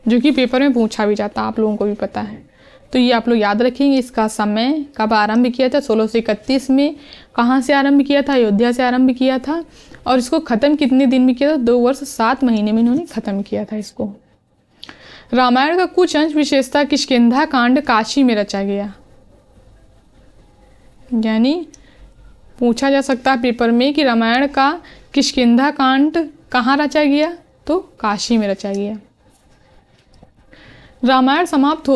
जो कि पेपर में पूछा भी जाता, आप लोगों को भी पता है। तो ये आप लोग याद रखेंगे। इसका समय कब आरंभ किया था? 1631 में। कहाँ से आरंभ किया था? अयोध्या से आरंभ किया था। और इसको ख़त्म कितने दिन में किया था? 2 वर्ष 7 महीने में इन्होंने ख़त्म किया था इसको। रामायण का कुछ अंश विशेषता किष्किंधा कांड काशी में रचा गया। यानी पूछा जा सकता है पेपर में कि रामायण का किष्किंधा कांड कहाँ रचा गया? तो काशी में रचा गया। रामायण समाप्त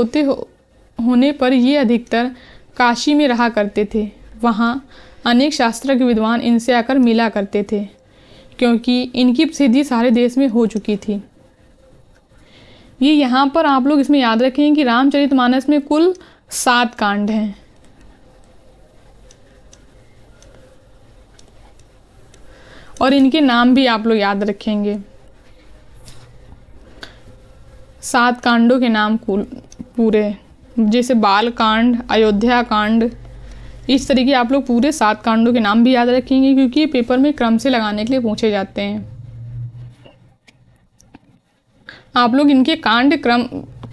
होने पर ये अधिकतर काशी में रहा करते थे। वहाँ अनेक शास्त्रज्ञ विद्वान इनसे आकर मिला करते थे, क्योंकि इनकी प्रसिद्धि सारे देश में हो चुकी थी। ये यहाँ पर आप लोग इसमें याद रखें कि रामचरितमानस में कुल 7 कांड हैं। और इनके नाम भी आप लोग याद रखेंगे। 7 कांडों के नाम पूरे, जैसे बाल कांड, अयोध्या कांड, इस तरीके आप लोग पूरे 7 कांडों के नाम भी याद रखेंगे, क्योंकि ये पेपर में क्रम से लगाने के लिए पूछे जाते हैं। आप लोग इनके कांड क्रम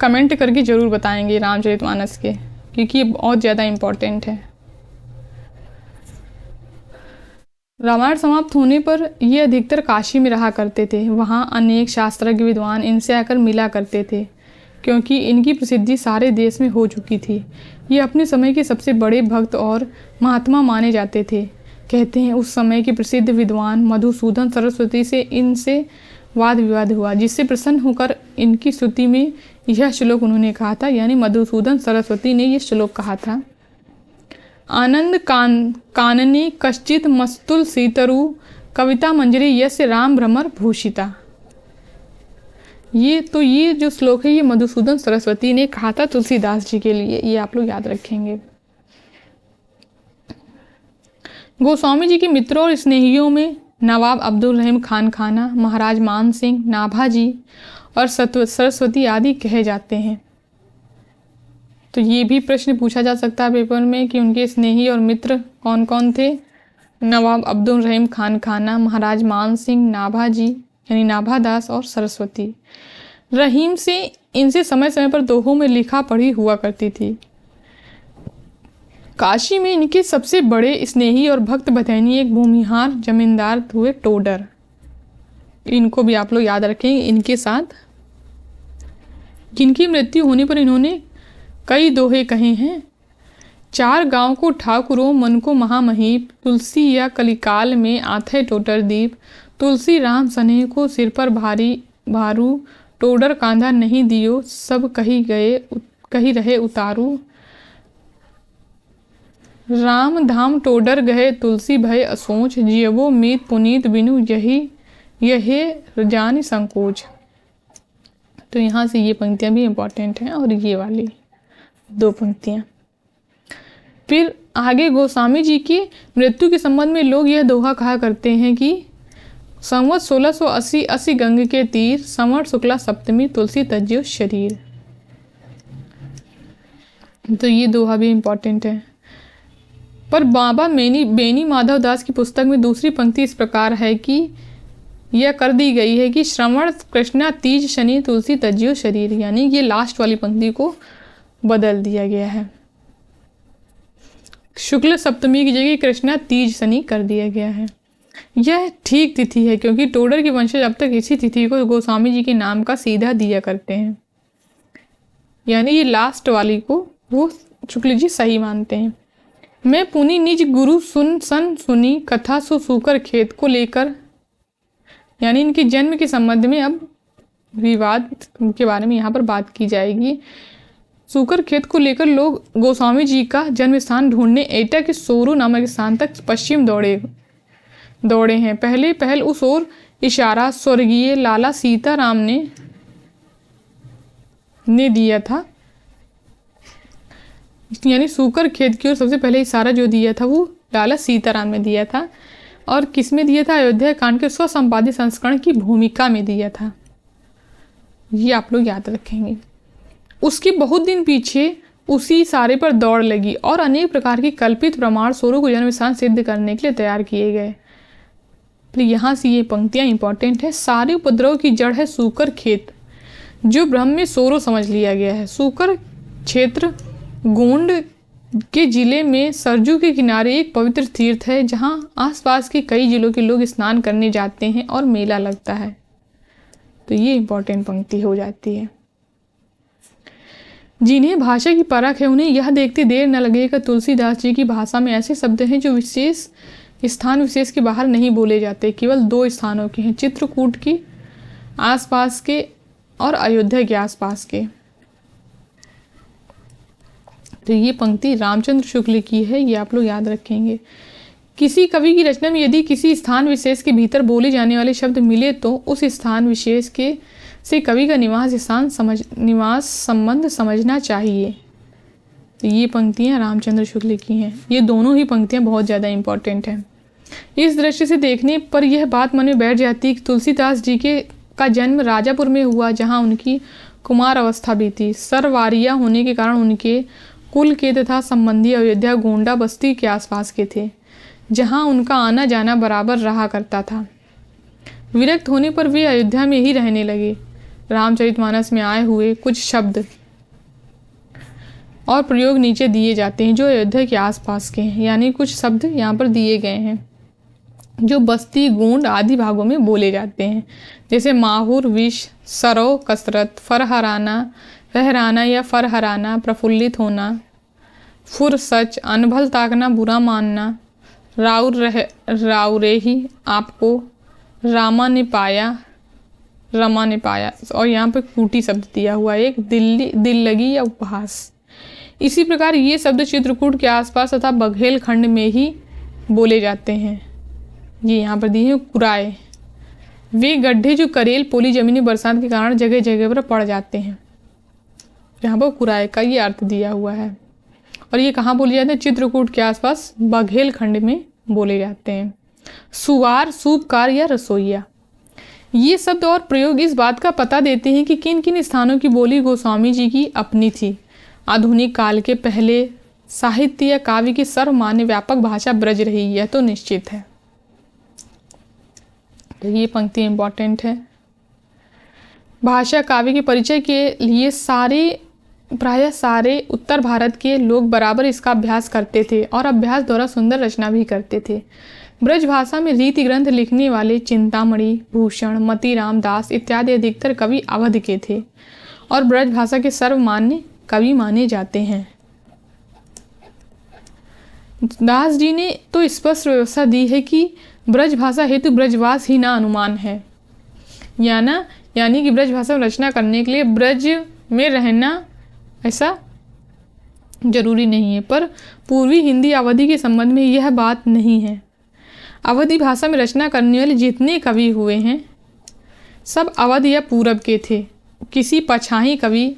कमेंट करके ज़रूर बताएंगे रामचरितमानस के, क्योंकि ये बहुत ज़्यादा इम्पोर्टेंट है। रामायण समाप्त होने पर ये अधिकतर काशी में रहा करते थे। वहाँ अनेक शास्त्रज्ञ विद्वान इनसे आकर मिला करते थे, क्योंकि इनकी प्रसिद्धि सारे देश में हो चुकी थी। ये अपने समय के सबसे बड़े भक्त और महात्मा माने जाते थे। कहते हैं उस समय के प्रसिद्ध विद्वान मधुसूदन सरस्वती से इनसे वाद विवाद हुआ, जिससे प्रसन्न होकर इनकी स्तुति में यह श्लोक उन्होंने कहा था। यानी मधुसूदन सरस्वती ने ये श्लोक कहा था, आनंद कानने कश्चित मस्तुल सीतरु कविता मंजरी यस्य राम भ्रमर भूषिता। ये जो श्लोक है ये मधुसूदन सरस्वती ने कहा था तुलसीदास जी के लिए। ये आप लोग याद रखेंगे। गोस्वामी जी के मित्रों और स्नेहियों में नवाब अब्दुल रहीम खान खाना, महाराज मान सिंह, नाभाजी और सरस्वती आदि कहे जाते हैं। तो ये भी प्रश्न पूछा जा सकता है पेपर में कि उनके स्नेही और मित्र कौन कौन थे? नवाब अब्दुल रहीम खान खाना, महाराज मान सिंह, नाभाजी यानी नाभादास और सरस्वती। रहीम से इनसे समय समय पर दोहों में लिखा पढ़ी हुआ करती थी। काशी में इनके सबसे बड़े स्नेही और भक्त बथैनी एक भूमिहार जमींदार हुए टोडर। इनको भी आप लोग याद रखेंगे। इनके साथ जिनकी मृत्यु होने पर इन्होंने कई दोहे कहे हैं। 4 गांव को ठाकुरों, मन को महामहीप, तुलसी या कलिकाल में आथे टोटर दीप, तुलसी राम सनेह को सिर पर भारी भारू, टोडर कांधा नहीं दियो, सब कही रहे उतारू, राम धाम टोडर गए, तुलसी भय असोच, जियवो मीत पुनीत बिनु यहे जान संकोच। तो यहाँ से ये पंक्तियाँ भी इम्पॉर्टेंट हैं और ये वाली 2 पंक्तियाँ। फिर आगे गोस्वामी जी की मृत्यु के संबंध में लोग यह दोहा कहा करते हैं कि संवत 1680 अस्सी गंग के तीर, संवत शुक्ला सप्तमी तुलसी तज्यो शरीर। तो ये दोहा भी इम्पोर्टेंट है। पर बाबा बेनी माधव दास की पुस्तक में दूसरी पंक्ति इस प्रकार है कि यह कर दी गई है कि श्रवण कृष्णा तीज शनि तुलसी तज्यो शरीर, यानी ये लास्ट वाली पंक्ति को बदल दिया गया है। शुक्ल सप्तमी की जगह कृष्णा तीज शनि कर दिया गया है। यह ठीक तिथि है क्योंकि टोडर के वंशज अब तक इसी तिथि को गोस्वामी जी के नाम का सीधा दिया करते हैं, यानी ये लास्ट वाली को वो शुक्ल जी सही मानते हैं। मैं पुनि निज गुरु सुनी कथा सो सूकर खेत को लेकर, यानी इनके जन्म के संबंध में अब विवाद के बारे में यहाँ पर बात की जाएगी। सूकर खेत को लेकर लोग गोस्वामी जी का जन्म स्थान ढूंढने एटा के सोरू नामक स्थान तक पश्चिम दौड़े हैं। पहल उस ओर इशारा स्वर्गीय लाला सीताराम ने दिया था, यानी सूकर खेत की ओर सबसे पहले इशारा जो दिया था वो लाला सीताराम ने दिया था। और किस में दिया था? अयोध्या कांड के स्वसंपादित संस्करण की भूमिका में दिया था। ये आप लोग याद रखेंगे। उसके बहुत दिन पीछे उसी इशारे पर दौड़ लगी और अनेक प्रकार की कल्पित प्रमाण सोरू को जन्म स्थान सिद्ध करने के लिए तैयार किए गए। तो यहाँ से ये पंक्तियाँ इंपॉर्टेंट है। सारे उपद्रव की जड़ है सूकर खेत, जो ब्रह्म में सोरो समझ लिया गया है। सूकर क्षेत्र गोंड के जिले में सरजू के किनारे एक पवित्र तीर्थ है, जहाँ आसपास के कई जिलों के लोग स्नान करने जाते हैं और मेला लगता है। तो ये इंपॉर्टेंट पंक्ति हो जाती है। जिन्हें भाषा की परख है उन्हें यह देखते देर न लगेगा तुलसीदास जी की भाषा में ऐसे शब्द हैं जो विशेष स्थान विशेष के बाहर नहीं बोले जाते, केवल दो स्थानों के हैं, चित्रकूट के आसपास के और अयोध्या के आसपास के। तो ये पंक्ति रामचंद्र शुक्ल की है, ये आप लोग याद रखेंगे। किसी कवि की रचना में यदि किसी स्थान विशेष के भीतर बोले जाने वाले शब्द मिले तो उस स्थान विशेष के से कवि का निवास संबंध समझना चाहिए। तो ये पंक्तियाँ रामचंद्र शुक्ल की हैं। ये दोनों ही पंक्तियाँ बहुत ज़्यादा इम्पोर्टेंट हैं। इस दृष्टि से देखने पर यह बात मन में बैठ जाती है कि तुलसीदास जी का जन्म राजापुर में हुआ, जहाँ उनकी कुमार अवस्था बीती। सरवारिया होने के कारण उनके कुल के तथा संबंधी अयोध्या गोंडा बस्ती के आसपास के थे, जहाँ उनका आना जाना बराबर रहा करता था। विरक्त होने पर वे अयोध्या में ही रहने लगे। रामचरितमानस में आए हुए कुछ शब्द और प्रयोग नीचे दिए जाते हैं जो अयोध्या के आसपास के हैं, यानी कुछ शब्द यहाँ पर दिए गए हैं जो बस्ती गोंड आदि भागों में बोले जाते हैं, जैसे माहुर विष, सरो कसरत, फहराना या फरहराना, प्रफुल्लित होना, फुर सच, अनभल ताकना, बुरा मानना, राउरे ही आपको, रमा ने पाया, और यहाँ पे कूटी शब्द दिया हुआ है एक, दिल लगी या उपहास। इसी प्रकार ये शब्द चित्रकूट के आसपास तथा बघेल खंड में ही बोले जाते हैं। ये यहाँ पर दिए हैं कुराए, वे गड्ढे जो करेल पोली जमीनी बरसात के कारण जगह जगह पर पड़ जाते हैं। यहाँ पर कुराए का ये अर्थ दिया हुआ है। और ये कहाँ बोले जाते हैं? चित्रकूट के आसपास बघेल खंड में बोले जाते हैं। सुवार, सूपकार या रसोईया, ये शब्द और प्रयोग इस बात का पता देते हैं कि किन किन स्थानों की बोली गोस्वामी जी की अपनी थी। आधुनिक काल के पहले साहित्य या काव्य की सर्वमान्य व्यापक भाषा ब्रज रही, यह तो निश्चित है। तो ये पंक्ति इंपॉर्टेंट है। भाषा काव्य के परिचय के लिए प्रायः सारे उत्तर भारत के लोग बराबर इसका अभ्यास करते थे और अभ्यास द्वारा सुंदर रचना भी करते थे। ब्रज भाषा में रीति ग्रंथ लिखने वाले चिंतामणि, भूषण, मतीराम दास इत्यादि अधिकतर कवि अवध के थे और ब्रज भाषा के सर्वमान्य कवि माने जाते हैं। दास जी ने तो स्पष्ट व्यवस्था दी है कि ब्रज भाषा हेतु ब्रजवास ही ना अनुमान है, यानी कि ब्रज भाषा में रचना करने के लिए ब्रज में रहना ऐसा जरूरी नहीं है। पर पूर्वी हिंदी अवधि के संबंध में यह बात नहीं है। अवधी भाषा में रचना करने वाले जितने कवि हुए हैं सब अवध या पूरब के थे। किसी पछाही कवि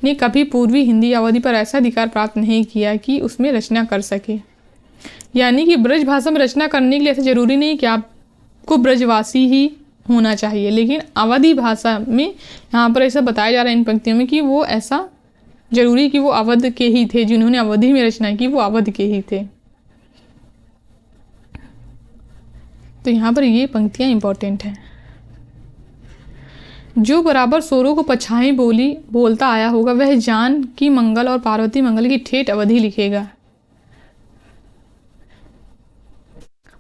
ने कभी पूर्वी हिंदी अवधि पर ऐसा अधिकार प्राप्त नहीं किया कि उसमें रचना कर सके। यानी कि ब्रज भाषा में रचना करने के लिए ऐसा जरूरी नहीं कि आप को ब्रजवासी ही होना चाहिए। लेकिन अवधी भाषा में यहाँ पर ऐसा बताया जा रहा है इन पंक्तियों में कि वो ऐसा जरूरी कि वो अवध के ही थे, जिन्होंने अवधि में रचना की वो अवध के ही थे। तो यहाँ पर ये पंक्तियाँ इंपॉर्टेंट हैं। जो बराबर स्वरों को पछाई बोलता आया होगा, वह जानकी मंगल और पार्वती मंगल की ठेठ अवधि लिखेगा।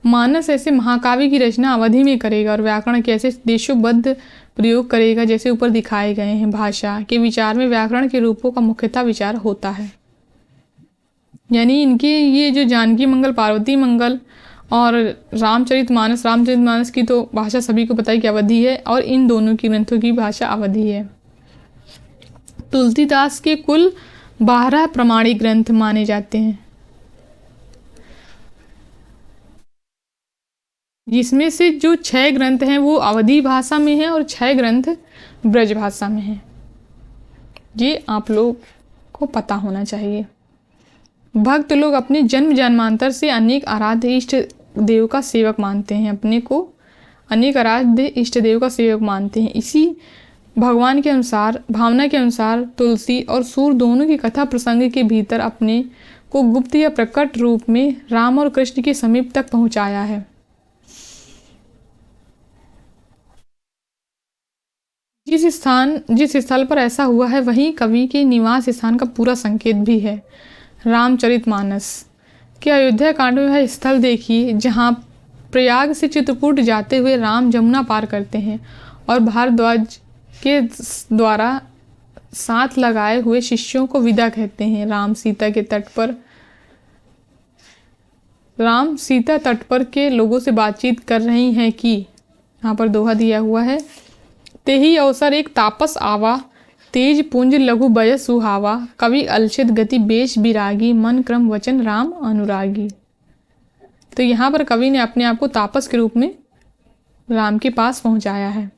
मानस ऐसे महाकाव्य की रचना अवधि में करेगा और व्याकरण के ऐसे देशोबद्ध प्रयोग करेगा जैसे ऊपर दिखाए गए हैं। भाषा के विचार में व्याकरण के रूपों का मुख्यतः विचार होता है। यानी इनके ये जो जानकी मंगल, पार्वती मंगल और रामचरितमानस की तो भाषा सभी को पता है कि अवधि है, और इन दोनों की ग्रंथों की भाषा अवधि है। तुलसीदास के कुल 12 प्रमाणिक ग्रंथ माने जाते हैं, जिसमें से जो 6 ग्रंथ हैं वो अवधी भाषा में हैं और 6 ग्रंथ ब्रज भाषा में हैं। ये आप लोग को पता होना चाहिए। भक्त लोग अपने जन्म जन्मांतर से अनेक आराध्य इष्ट देव का सेवक मानते हैं, अपने को अनेक आराध्य इष्ट देव का सेवक मानते हैं। इसी भगवान के अनुसार, भावना के अनुसार तुलसी और सूर दोनों की कथा प्रसंग के भीतर अपने को गुप्त या प्रकट रूप में राम और कृष्ण के समीप तक पहुंचाया है। जिस स्थल पर ऐसा हुआ है वहीं कवि के निवास स्थान का पूरा संकेत भी है। रामचरितमानस के अयोध्या कांड में वह स्थल देखिए जहाँ प्रयाग से चित्रकूट जाते हुए राम जमुना पार करते हैं और भारद्वाज के द्वारा साथ लगाए हुए शिष्यों को विदा कहते हैं। राम सीता तट पर के लोगों से बातचीत कर रही हैं कि, यहाँ पर दोहा दिया हुआ है, ते ही अवसर एक तापस आवा, तेज पुंज लघु बय सुहावा, कवि अलसित गति बेश विरागी, मन क्रम वचन राम अनुरागी। तो यहाँ पर कवि ने अपने आप को तापस के रूप में राम के पास पहुंचाया है।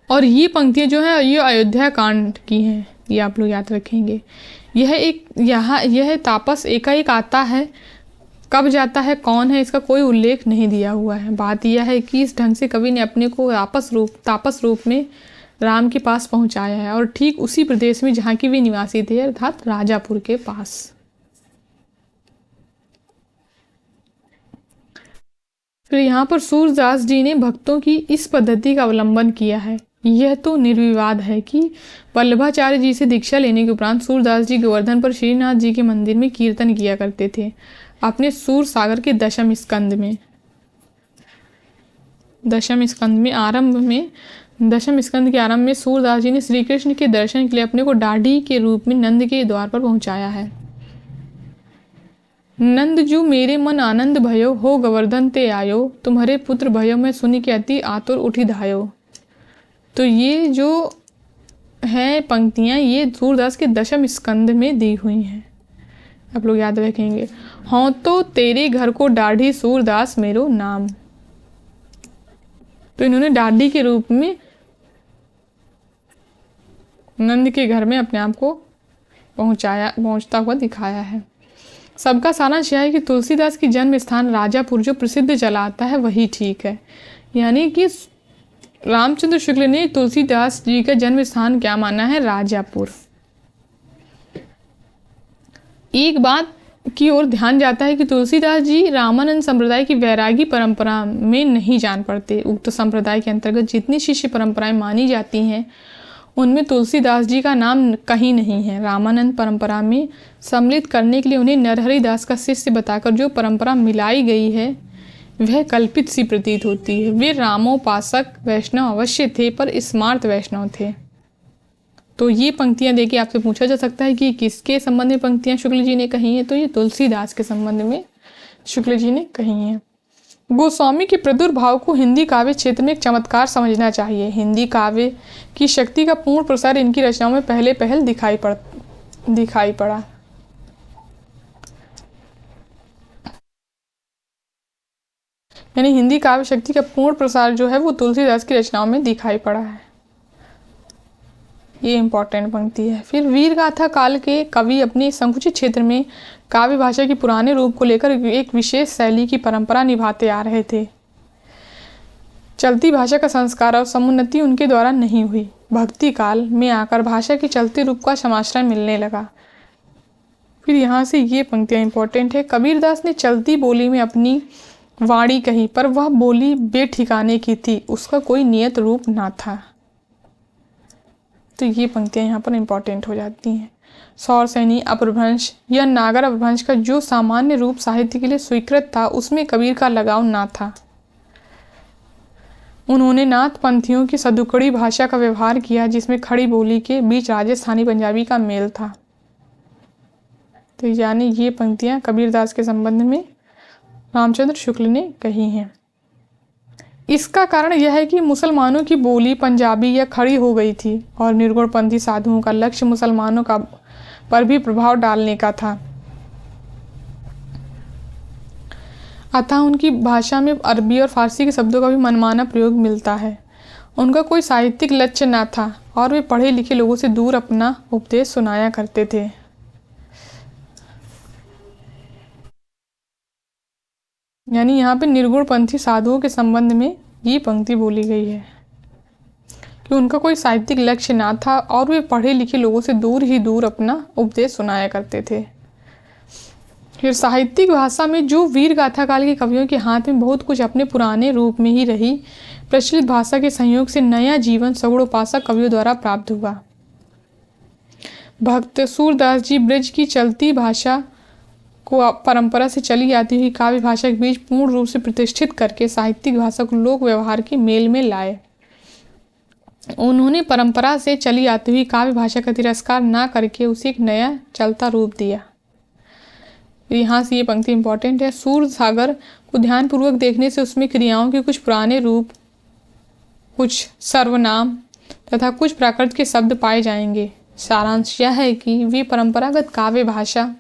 और ये पंक्तियाँ जो है ये अयोध्या कांड की हैं, ये आप लोग याद रखेंगे। यह तापस एकाएक आता है, कब जाता है, कौन है, इसका कोई उल्लेख नहीं दिया हुआ है। बात यह है कि इस ढंग से कवि ने अपने को तापस रूप में राम के पास पहुंचाया है, और ठीक उसी प्रदेश में जहाँ की वे निवासी थे, अर्थात राजापुर के पास। फिर यहाँ पर सूरदास जी ने भक्तों की इस पद्धति का अवलंबन किया है। यह तो निर्विवाद है कि वल्लभाचार्य जी से दीक्षा लेने के उपरांत सूरदास जी गोवर्धन पर श्रीनाथ जी के मंदिर में कीर्तन किया करते थे। अपने सूर सागर के दशम स्कंद के आरंभ में सूरदास जी ने श्री कृष्ण के दर्शन के लिए अपने को डाढ़ी के रूप में नंद के द्वार पर पहुंचाया है। नंद जू मेरे मन आनंद भयो, हो गोवर्धन ते आयो, तुम्हारे पुत्र भयो, मैं सुनी के अति आतुर उठी धायो। तो ये जो है पंक्तियां ये सूरदास के दशम स्कंद में दी हुई हैं, आप लोग याद रखेंगे। हाँ तो तेरे घर को डाढ़ी सूरदास मेरो नाम। तो इन्होंने डाढ़ी के रूप में नंद के घर में अपने आप को पहुंचता हुआ दिखाया है। सबका सारांश यह है कि तुलसीदास की जन्म स्थान राजापुर जो प्रसिद्ध चला आता है वही ठीक है। यानी कि रामचंद्र शुक्ल ने तुलसीदास जी का जन्म स्थान क्या माना है? राजापुर। एक बात की ओर ध्यान जाता है कि तुलसीदास जी रामानंद संप्रदाय की वैरागी परंपरा में नहीं जान पड़ते। उक्त संप्रदाय के अंतर्गत जितनी शिष्य परंपराएं मानी जाती हैं उनमें तुलसीदास जी का नाम कहीं नहीं है। रामानंद परंपरा में सम्मिलित करने के लिए उन्हें नरहरिदास का शिष्य बताकर जो परंपरा मिलाई गई है वह कल्पित सी प्रतीत होती है। वे रामोपासक वैष्णव अवश्य थे पर स्मार्त वैष्णव थे। तो ये पंक्तियां देखिए आपसे पूछा जा सकता है कि किसके संबंध में पंक्तियां शुक्ल जी ने कही हैं, तो ये तुलसीदास के संबंध में शुक्ल जी ने कही हैं। गोस्वामी के प्रादुर्भाव को हिंदी काव्य क्षेत्र में एक चमत्कार समझना चाहिए। हिंदी काव्य की शक्ति का पूर्ण प्रसार इनकी रचनाओं में पहल दिखाई पड़ा। यानी हिंदी काव्य शक्ति का पूर्ण प्रसार जो है वो तुलसीदास की रचनाओं में दिखाई पड़ा है। ये इम्पोर्टेंट पंक्ति है। फिर वीर गाथा काल के कवि अपने संकुचित क्षेत्र में काव्य भाषा के पुराने रूप को लेकर एक विशेष शैली की परंपरा निभाते आ रहे थे। चलती भाषा का संस्कार और समुन्नति उनके द्वारा नहीं हुई। भक्ति काल में आकर भाषा के चलते रूप का समाश्रय मिलने लगा। फिर यहाँ से ये पंक्तियाँ इंपॉर्टेंट है। कबीरदास ने चलती बोली में अपनी वाणी कही, पर वह बोली बेठिकाने की थी, उसका कोई नियत रूप ना था। तो ये पंक्तियाँ यहाँ पर इंपॉर्टेंट हो जाती हैं। सौरसैनी अपभ्रंश या नागर अपभ्रंश का जो सामान्य रूप साहित्य के लिए स्वीकृत था, उसमें कबीर का लगाव ना था। उन्होंने नाथपंथियों की सदुकड़ी भाषा का व्यवहार किया, जिसमें खड़ी बोली के बीच राजस्थानी पंजाबी का मेल था। तो यानी ये पंक्तियाँ कबीरदास के संबंध में रामचंद्र शुक्ल ने कही हैं। इसका कारण यह है कि मुसलमानों की बोली पंजाबी या खड़ी हो गई थी और निर्गुणपंथी साधुओं का लक्ष्य मुसलमानों का पर भी प्रभाव डालने का था। अतः उनकी भाषा में अरबी और फारसी के शब्दों का भी मनमाना प्रयोग मिलता है। उनका कोई साहित्यिक लक्ष्य न था और वे पढ़े लिखे लोगों से दूर अपना उपदेश सुनाया करते थे। यानी यहाँ पे निर्गुणपंथी साधुओं के संबंध में ये पंक्ति बोली गई है कि उनका कोई साहित्यिक लक्ष्य ना था और वे पढ़े लिखे लोगों से दूर ही दूर अपना उपदेश सुनाया करते थे। फिर साहित्यिक भाषा में जो वीर गाथा काल के कवियों के हाथ में बहुत कुछ अपने पुराने रूप में ही रही, प्रचलित भाषा के संयोग से नया जीवन सगुणोपासक कवियों द्वारा प्राप्त हुआ। भक्त सूरदास जी ब्रज की चलती भाषा को परंपरा से चली आती हुई काव्य भाषा के बीच पूर्ण रूप से प्रतिष्ठित करके साहित्यिक भाषा को लोक व्यवहार के मेल में लाए। उन्होंने परंपरा से चली आती हुई काव्य भाषा का तिरस्कार न करके उसे एक नया चलता रूप दिया। यहाँ से ये पंक्ति इंपॉर्टेंट है। सूर सागर को ध्यानपूर्वक देखने से उसमें क्रियाओं के कुछ पुराने रूप, कुछ सर्वनाम तथा कुछ प्राकृत के शब्द पाए जाएंगे। सारांश यह है कि वे परंपरागत काव्य भाषा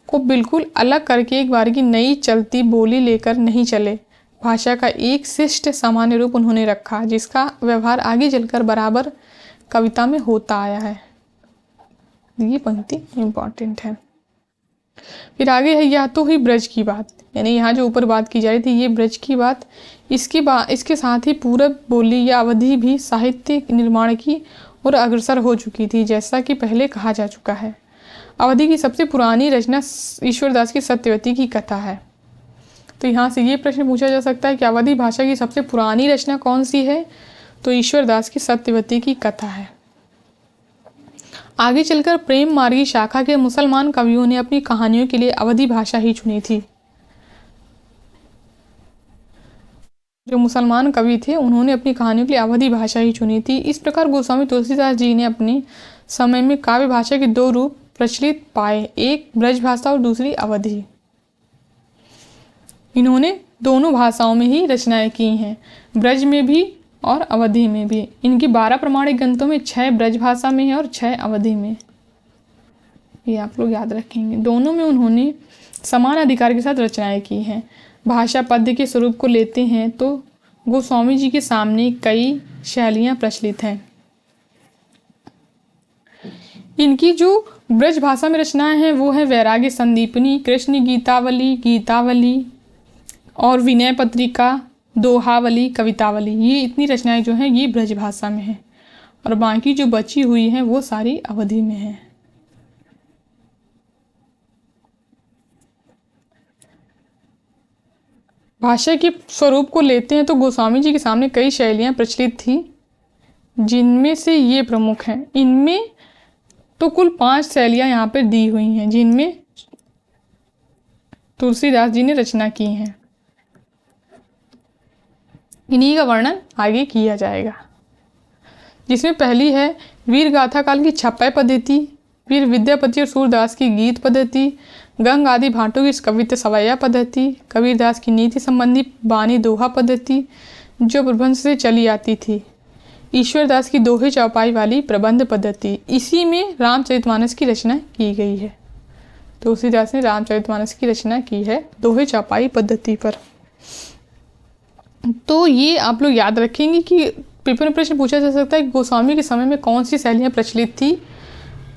को बिल्कुल अलग करके एक बार की नई चलती बोली लेकर नहीं चले। भाषा का एक शिष्ट सामान्य रूप उन्होंने रखा, जिसका व्यवहार आगे चलकर बराबर कविता में होता आया है। ये पंक्ति इम्पॉर्टेंट है। फिर आगे है या तो हुई ब्रज की बात, यानी यहाँ जो ऊपर बात की जा रही थी ये ब्रज की बात। इसके साथ ही पूरब बोली या अवधि भी साहित्य निर्माण की ओर अग्रसर हो चुकी थी, जैसा कि पहले कहा जा चुका है। अवधि की सबसे पुरानी रचना ईश्वरदास की सत्यवती की कथा है। तो यहाँ से ये प्रश्न पूछा जा सकता है कि अवधि भाषा की सबसे पुरानी रचना कौन सी है, तो ईश्वरदास की सत्यवती की कथा है। आगे चलकर प्रेम मार्गी शाखा के मुसलमान कवियों ने अपनी कहानियों के लिए अवधि भाषा ही चुनी थी। जो मुसलमान कवि थे उन्होंने अपनी कहानियों के लिए अवधि भाषा ही चुनी थी। इस प्रकार गोस्वामी तुलसीदास जी ने अपने समय में काव्य भाषा के दो रूप प्रचलित पाए, एक ब्रज भाषा और दूसरी अवधि। इन्होंने दोनों भाषाओं में ही रचनाएं की हैं, ब्रज में भी और अवधि में भी। इनकी 12 प्रमाणिक ग्रंथों में 6 ब्रज भाषा में है और 6 अवधि में। ये आप लोग याद रखेंगे। दोनों में उन्होंने समान अधिकार के साथ रचनाएं की हैं। भाषा पद्य के स्वरूप को लेते हैं तो गोस्वामी जी के सामने कई शैलियाँ प्रचलित हैं। इनकी जो ब्रज भाषा में रचनाएं हैं वो है वैराग्य संदीपनी, कृष्ण गीतावली और विनय पत्रिका, दोहावली, कवितावली। ये इतनी रचनाएं जो हैं ये ब्रज भाषा में हैं और बाकी जो बची हुई हैं वो सारी अवधि में हैं। भाषा के स्वरूप को लेते हैं तो गोस्वामी जी के सामने कई शैलियाँ प्रचलित थी, जिनमें से ये प्रमुख हैं। इनमें तो कुल 5 शैलियाँ यहाँ पर दी हुई हैं, जिनमें तुलसीदास जी ने रचना की हैं। इन्हीं का वर्णन आगे किया जाएगा, जिसमें पहली है वीर गाथा काल की छप्पय पद्धति, वीर विद्यापति और सूरदास की गीत पद्धति, गंग आदि भाटों की कवित्त सवैया पद्धति, कबीरदास की नीति संबंधी बानी दोहा पद्धति जो प्रबंध से चली आती थी, ईश्वरदास की दोहे चौपाई वाली प्रबंध पद्धति। इसी में रामचरितमानस की रचना की गई है। तुलसीदास ने रामचरितमानस की रचना की है दोहे चौपाई पद्धति पर। तो ये आप लोग याद रखेंगे कि विभिन्न प्रश्न पूछा जा सकता है कि गोस्वामी के समय में कौन सी शैलियाँ प्रचलित थी।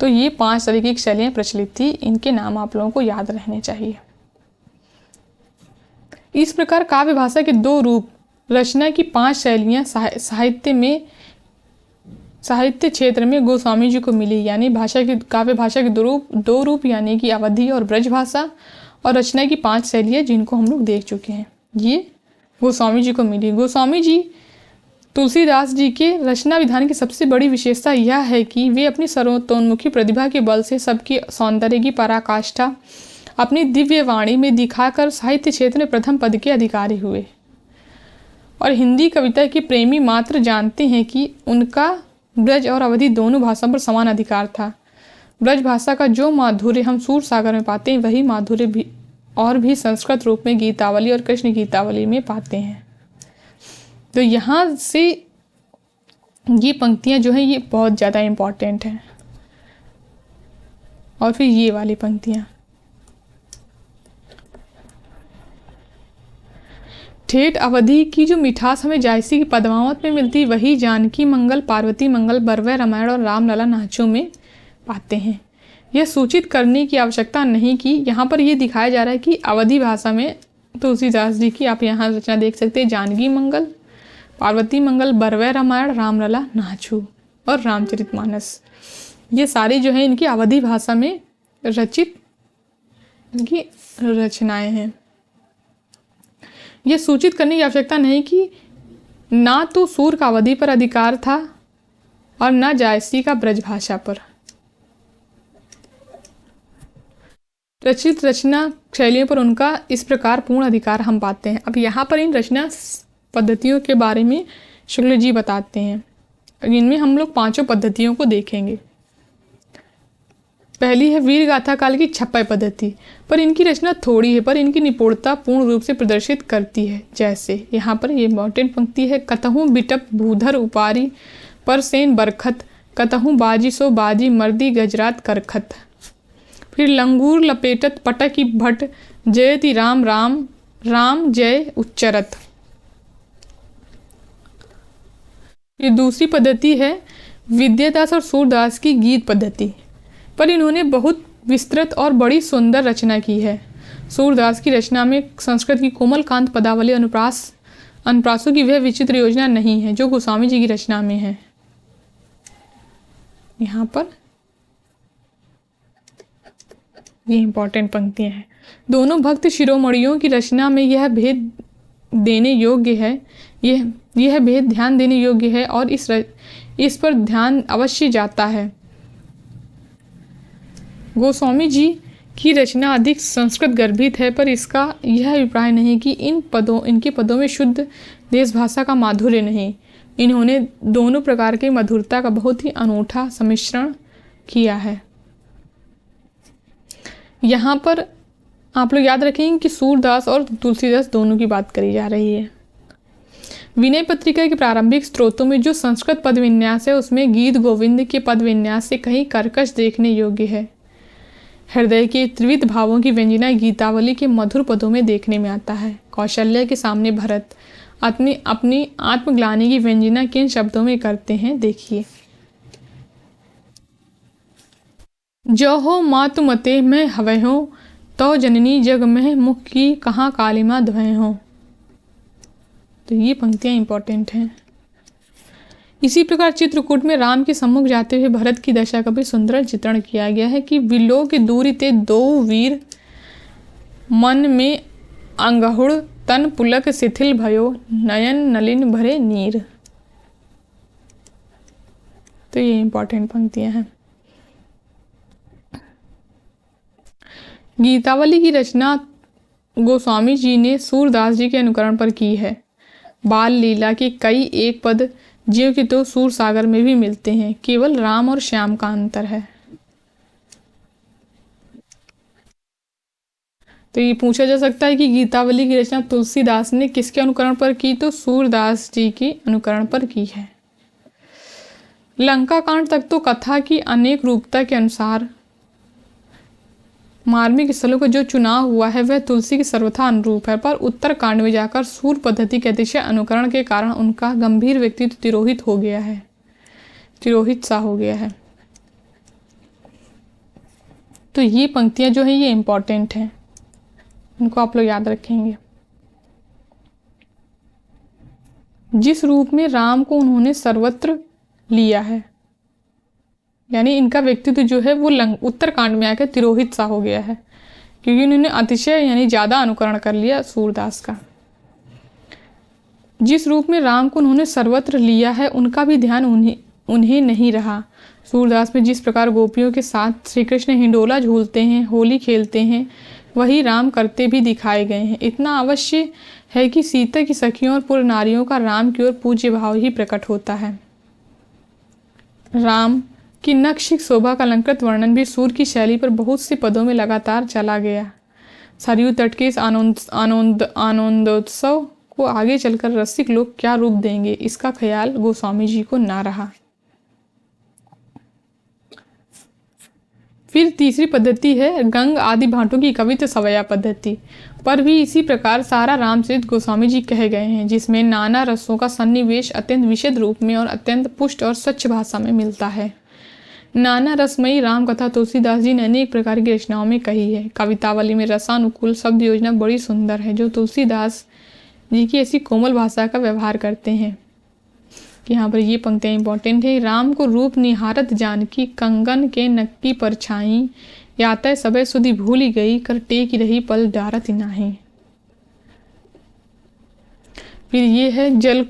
तो ये 5 तरीके की शैलियाँ प्रचलित थी, इनके नाम आप लोगों को याद रहने चाहिए। इस प्रकार काव्य भाषा के 2 रूप, रचना की 5 शैलियाँ साहित्य क्षेत्र में गोस्वामी जी को मिली, यानी काव्य भाषा के 2 रूप यानी कि अवधी और ब्रज भाषा, और रचना की 5 शैलियाँ जिनको हम लोग देख चुके हैं, ये गोस्वामी जी को मिली। गोस्वामी जी तुलसीदास जी के रचना विधान की सबसे बड़ी विशेषता यह है कि वे अपनी सर्वतोन्मुखी प्रतिभा के बल से सबकी सौंदर्य की पराकाष्ठा अपनी दिव्य वाणी में दिखाकर साहित्य क्षेत्र में प्रथम पद के अधिकारी हुए। और हिंदी कविता के प्रेमी मात्र जानते हैं कि उनका ब्रज और अवधी दोनों भाषाओं पर समान अधिकार था। ब्रज भाषा का जो माधुर्य हम सूर सागर में पाते हैं, वही माधुर्य भी संस्कृत रूप में गीतावली और कृष्ण गीतावली में पाते हैं। तो यहाँ से ये पंक्तियाँ जो हैं ये बहुत ज़्यादा इम्पॉर्टेंट हैं। और फिर ये वाली पंक्तियाँ, ठेठ अवधि की जो मिठास हमें जायसी की पद्मावत में मिलती, वही जानकी मंगल, पार्वती मंगल, बरवै रामायण और रामलला नाचों में पाते हैं। यह सूचित करने की आवश्यकता नहीं कि यहाँ पर ये दिखाया जा रहा है कि अवधी भाषा में तुलसीदास जी की आप यहाँ रचना देख सकते हैं, जानकी मंगल, पार्वती मंगल, बरवै रामायण, रामलला नाचू और रामचरितमानस, ये सारी जो है इनकी अवधी भाषा में रचित इनकी रचनाएं हैं। यह सूचित करने की आवश्यकता नहीं कि ना तो सूर का अवधी पर अधिकार था और ना जायसी का ब्रज भाषा पर। रचित रचना शैलियों पर उनका इस प्रकार पूर्ण अधिकार हम पाते हैं। अब यहाँ पर इन रचना पद्धतियों के बारे में शुक्ल जी बताते हैं। इनमें हम लोग 5 पद्धतियों को देखेंगे। पहली है वीर गाथा काल की 56 पद्धति, पर इनकी रचना थोड़ी है पर इनकी निपुणता पूर्ण रूप से प्रदर्शित करती है। जैसे यहाँ पर ये इम्पॉर्टेंट पंक्ति है, कतहूँ बिटप भूधर उपारी पर सेन बरखत, कतहूँ बाजी सो बाजी मर्दी गजरात करखत। फिर लंगूर लपेटत पटकी भट्ट, जयति राम राम राम जय उच्चरत। ये दूसरी पद्धति है विद्यादास और सूरदास की गीत पद्धति, पर इन्होंने बहुत विस्तृत और बड़ी सुंदर रचना की है। सूरदास की रचना में संस्कृत की कोमल कांत पदावली अनुप्रासों की वह विचित्र योजना नहीं है जो गोस्वामी जी की रचना में है। यहाँ पर ये इंपॉर्टेंट पंक्तियां हैं। दोनों भक्त शिरोमणियों की रचना में यह भेद देने योग्य है, यह भेद ध्यान देने योग्य है और इस पर ध्यान अवश्य जाता है। गोस्वामी जी की रचना अधिक संस्कृत गर्भित है, पर इसका यह अभिप्राय नहीं कि इनके पदों में शुद्ध देश भाषा का माधुर्य नहीं। इन्होंने दोनों प्रकार के मधुरता का बहुत ही अनूठा सम्मिश्रण किया है। यहाँ पर आप लोग याद रखेंगे कि सूरदास और तुलसीदास दोनों की बात करी जा रही है। विनय पत्रिका के प्रारंभिक स्त्रोतों में जो संस्कृत पद विन्यास है उसमें गीत गोविंद के पद विन्यास से कहीं कर्कश देखने योग्य है। हृदय के त्रिविध भावों की व्यंजना गीतावली के मधुर पदों में देखने में आता है। कौशल्या के सामने भरत अपनी आत्मग्लानि की व्यंजना किन शब्दों में करते हैं, देखिए। जो हो मातु मते मैं हवै हो, तो जननी जग में मुख की कहाँ कालिमा ध्वय हो। तो ये पंक्तियां इंपॉर्टेंट हैं। इसी प्रकार चित्रकूट में राम के सम्मुख जाते हुए भरत की दशा का भी सुंदर चित्रण किया गया है कि विलो के दूरी ते दो वीर, मन में अंगहुड़ तन पुलक शिथिल भयो, नयन नलिन भरे नीर। तो ये इंपॉर्टेंट पंक्तियां हैं। गीतावली की रचना गोस्वामी जी ने सूरदास जी के अनुकरण पर की है। बाल लीला के कई एक पद ज्यों के तो सूर सागर में भी मिलते हैं, केवल राम और श्याम का अंतर है। तो ये पूछा जा सकता है कि गीतावली की रचना तुलसीदास ने किसके अनुकरण पर की, तो सूरदास जी के अनुकरण पर की है। लंका कांड तक तो कथा की अनेक रूपता के अनुसार मार्मिक स्थलों का जो चुनाव हुआ है वह तुलसी के सर्वथा अनुरूप है, पर उत्तर कांड में जाकर सूर्य पद्धति के अतिशय अनुकरण के कारण उनका गंभीर व्यक्तित्व तिरोहित हो गया है, तिरोहित सा हो गया है। तो ये पंक्तियां जो है ये इंपॉर्टेंट हैं, इनको आप लोग याद रखेंगे। जिस रूप में राम को उन्होंने सर्वत्र लिया है, यानी इनका व्यक्तित्व जो है वो उत्तरकांड में आकर तिरोहित सा हो गया है, क्योंकि उन्होंने अतिशय यानी ज़्यादा अनुकरण कर लिया सूरदास का। जिस रूप में राम को उन्होंने सर्वत्र लिया है उनका भी ध्यान उन्हें नहीं रहा। सूरदास में जिस प्रकार गोपियों के साथ श्री कृष्ण हिंडोला झूलते हैं, होली खेलते हैं, वही राम करते भी दिखाए गए हैं। इतना अवश्य है कि सीता की सखियों और पूर्व नारियों का राम की ओर पूज्य भाव ही प्रकट होता है। राम की नक्षिक शोभा का अलंकृत वर्णन भी सूर की शैली पर बहुत से पदों में लगातार चला गया। सरयू तट के इस आनंदोत्सव को आगे चलकर रसिक लोग क्या रूप देंगे, इसका ख्याल गोस्वामी जी को ना रहा। फिर तीसरी पद्धति है गंग आदि भाटों की कवित्व सवया पद्धति, पर भी इसी प्रकार सारा रामचरित गोस्वामी जी कहे गए हैं, जिसमें नाना रसों का सन्निवेश अत्यंत विशद रूप में और अत्यंत पुष्ट और स्वच्छ भाषा में मिलता है। नाना रसमयी राम कथा तुलसीदास जी ने अनेक प्रकार की रचनाओं में कही है। कवितावली में रसानुकूल शब्द योजना बड़ी सुंदर है, जो तुलसीदास जी की ऐसी कोमल भाषा का व्यवहार करते हैं। यहाँ पर ये पंक्तियाँ इंपॉर्टेंट है। राम को रूप निहारत जानकी, कंगन के नक्की परछाई, यातय सबे सुधि भूली गई, कर टेक रही पल डारत नाही। फिर ये है जल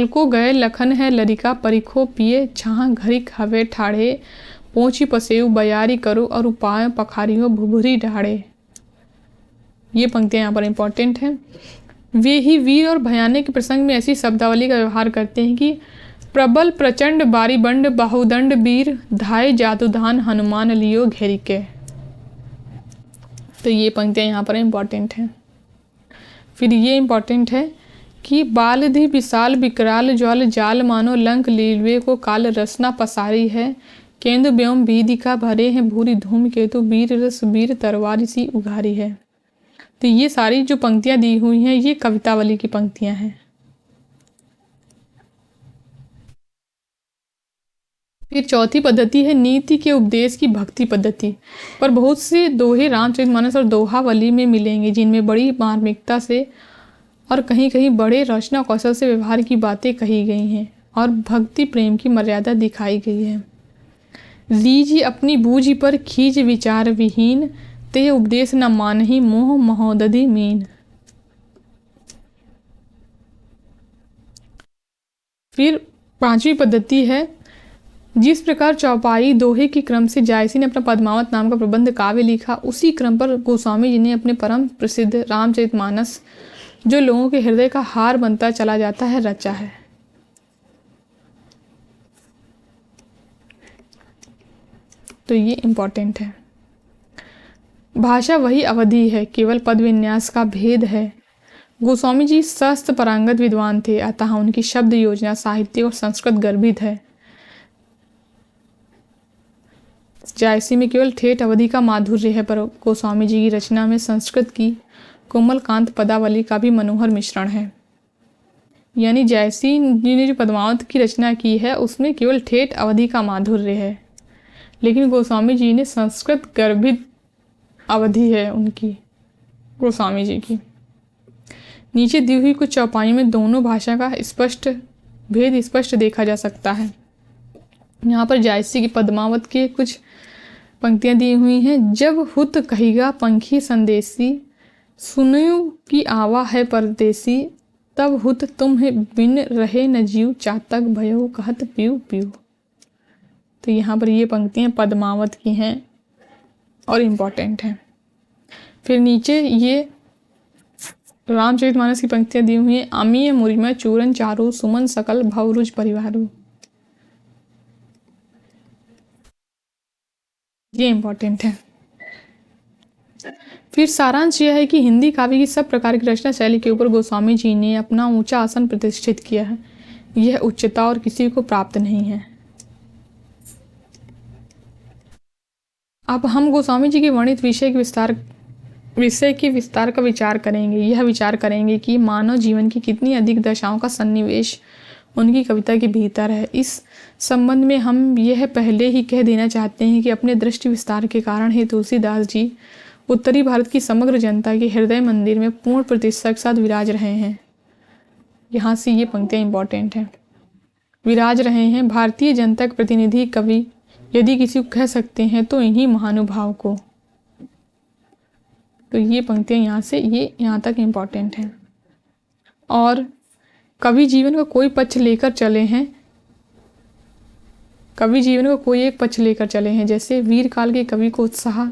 को गए लखन है लरिका, परिखो पिए छाह घरिक हवे ठाड़े, पोछी पसेऊ बयारी करो और उपाय पखारियो भुभुरी ढाड़े। ये पंक्तियाँ यहाँ पर इंपॉर्टेंट हैं। वे ही वीर और भयानक के प्रसंग में ऐसी शब्दावली का व्यवहार करते हैं कि प्रबल प्रचंड बारीबंड बाहुदंड वीर, धाय जादूधान हनुमान लियो घेरी के। तो ये पंक्तियाँ यहाँ पर इंपॉर्टेंट हैं। फिर ये इंपॉर्टेंट है कि बालधि विशाल विकराल ज्वाल जाल, मानो लंक लीलवे को काल रसना पसारी है, केंद्र व्योम भीदिका भरे हैं भूरी धूम केतु, वीर रस वीर तरवारी सी उघारी है। तो ये सारी जो पंक्तियां दी हुई हैं ये कवितावली की पंक्तियां हैं। फिर चौथी पद्धति है नीति के उपदेश की भक्ति पद्धति, पर बहुत से दोहे रामचरितमानस और दोहावली में मिलेंगे, जिनमें बड़ी मार्मिकता से और कहीं कहीं बड़े रचना कौशल से व्यवहार की बातें कही गई हैं और भक्ति प्रेम की मर्यादा दिखाई गई है। लीजिए अपनी बूझी पर खींच विचार विहीन, ते उपदेश न मानही मोह महोदधि मीन। फिर पांचवी पद्धति है जिस प्रकार चौपाई दोहे के क्रम से जायसी ने अपना पद्मावत नाम का प्रबंध काव्य लिखा, उसी क्रम पर गोस्वामी जी ने अपने परम प्रसिद्ध रामचरितमानस, जो लोगों के हृदय का हार बनता चला जाता है, रचा है। तो ये इंपॉर्टेंट है। भाषा वही अवधि है, केवल पद विन्यास का भेद है। गोस्वामी जी शस्त्र पारंगत विद्वान थे, अतः उनकी शब्द योजना साहित्य और संस्कृत गर्भित है। जायसी में केवल ठेठ अवधि का माधुर्य है, पर गोस्वामी जी की रचना में संस्कृत की कोमल कांत पदावली का भी मनोहर मिश्रण है। यानी जायसी जी ने जो पद्मावत की रचना की है उसमें केवल ठेठ अवधि का माधुर्य है, लेकिन गोस्वामी जी ने संस्कृत गर्भित अवधि है उनकी, गोस्वामी जी की। नीचे दी हुई कुछ चौपाइयों में दोनों भाषा का भेद स्पष्ट देखा जा सकता है। यहाँ पर जायसी की पद्मावत के कुछ पंक्तियाँ दी हुई हैं। जब हुत कहिगा पंखी संदेशी, सुनयु की आवा है परदेसी, तब हुत तुम्हें बिन रहे न जीव, चातक भयो कहत पीऊ पीऊ। तो यहाँ पर ये पंक्तियाँ पद्मावत की हैं और इम्पॉर्टेंट हैं। फिर नीचे ये रामचरितमानस की पंक्तियाँ दी हुई हैं। अमीय मुरिमय चूरन चारू, सुमन सकल भवरुज परिवारू। ये इम्पॉर्टेंट है। फिर सारांश यह है कि हिंदी काव्य की सब प्रकार की रचना शैली के ऊपर गोस्वामी जी ने अपना ऊंचा आसन प्रतिष्ठित किया है। यह उच्चता और किसी को प्राप्त नहीं है। अब हम गोस्वामी जी के वर्णित विषय के विस्तार का विचार करेंगे। यह विचार करेंगे कि मानव जीवन की कितनी अधिक दशाओं का सन्निवेश उनकी कविता के भीतर है। इस संबंध में हम यह पहले ही कह देना चाहते हैं कि अपने दृष्टि विस्तार के कारण ही तुलसीदास जी उत्तरी भारत की समग्र जनता के हृदय मंदिर में पूर्ण प्रतिष्ठा के साथ विराज रहे हैं। यहाँ से ये पंक्तियाँ इंपॉर्टेंट हैं। विराज रहे हैं भारतीय जनता के प्रतिनिधि कवि, यदि किसी को कह सकते हैं तो इन्हीं महानुभाव को। तो ये पंक्तियाँ यहाँ तक इम्पॉर्टेंट हैं। और कवि जीवन का कोई पक्ष लेकर चले हैं, कवि जीवन का कोई एक पक्ष लेकर चले हैं। जैसे वीर काल के कवि को उत्साह,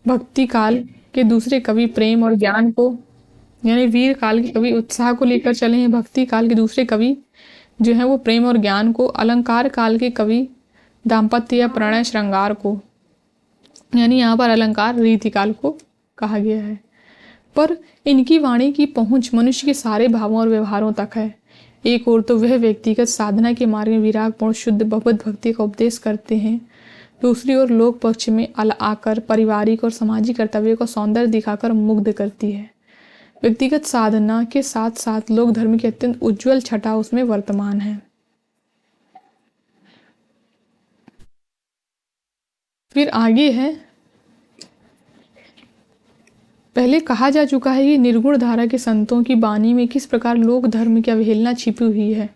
भक्ति काल के दूसरे कवि प्रेम और ज्ञान को, यानी वीर काल के कवि उत्साह को लेकर चले हैं, भक्ति काल के दूसरे कवि जो है वो प्रेम और ज्ञान को, अलंकार काल के कवि दाम्पत्य या प्रणय श्रृंगार को, यानी यहाँ पर अलंकार रीति काल को कहा गया है। पर इनकी वाणी की पहुंच मनुष्य के सारे भावों और व्यवहारों तक है। एक ओर तो वह व्यक्तिगत साधना के मार्ग में विरागपूर्ण शुद्ध भगवत भक्ति का उपदेश करते हैं, दूसरी ओर लोक पक्ष में आकर पारिवारिक और सामाजिक कर्तव्य को सौंदर्य दिखाकर मुग्ध करती है। व्यक्तिगत साधना के साथ साथ लोक धर्म की अत्यंत उज्जवल छटा उसमें वर्तमान है। फिर आगे है, पहले कहा जा चुका है कि निर्गुण धारा के संतों की वाणी में किस प्रकार लोक धर्म की अवहेलना छिपी हुई है।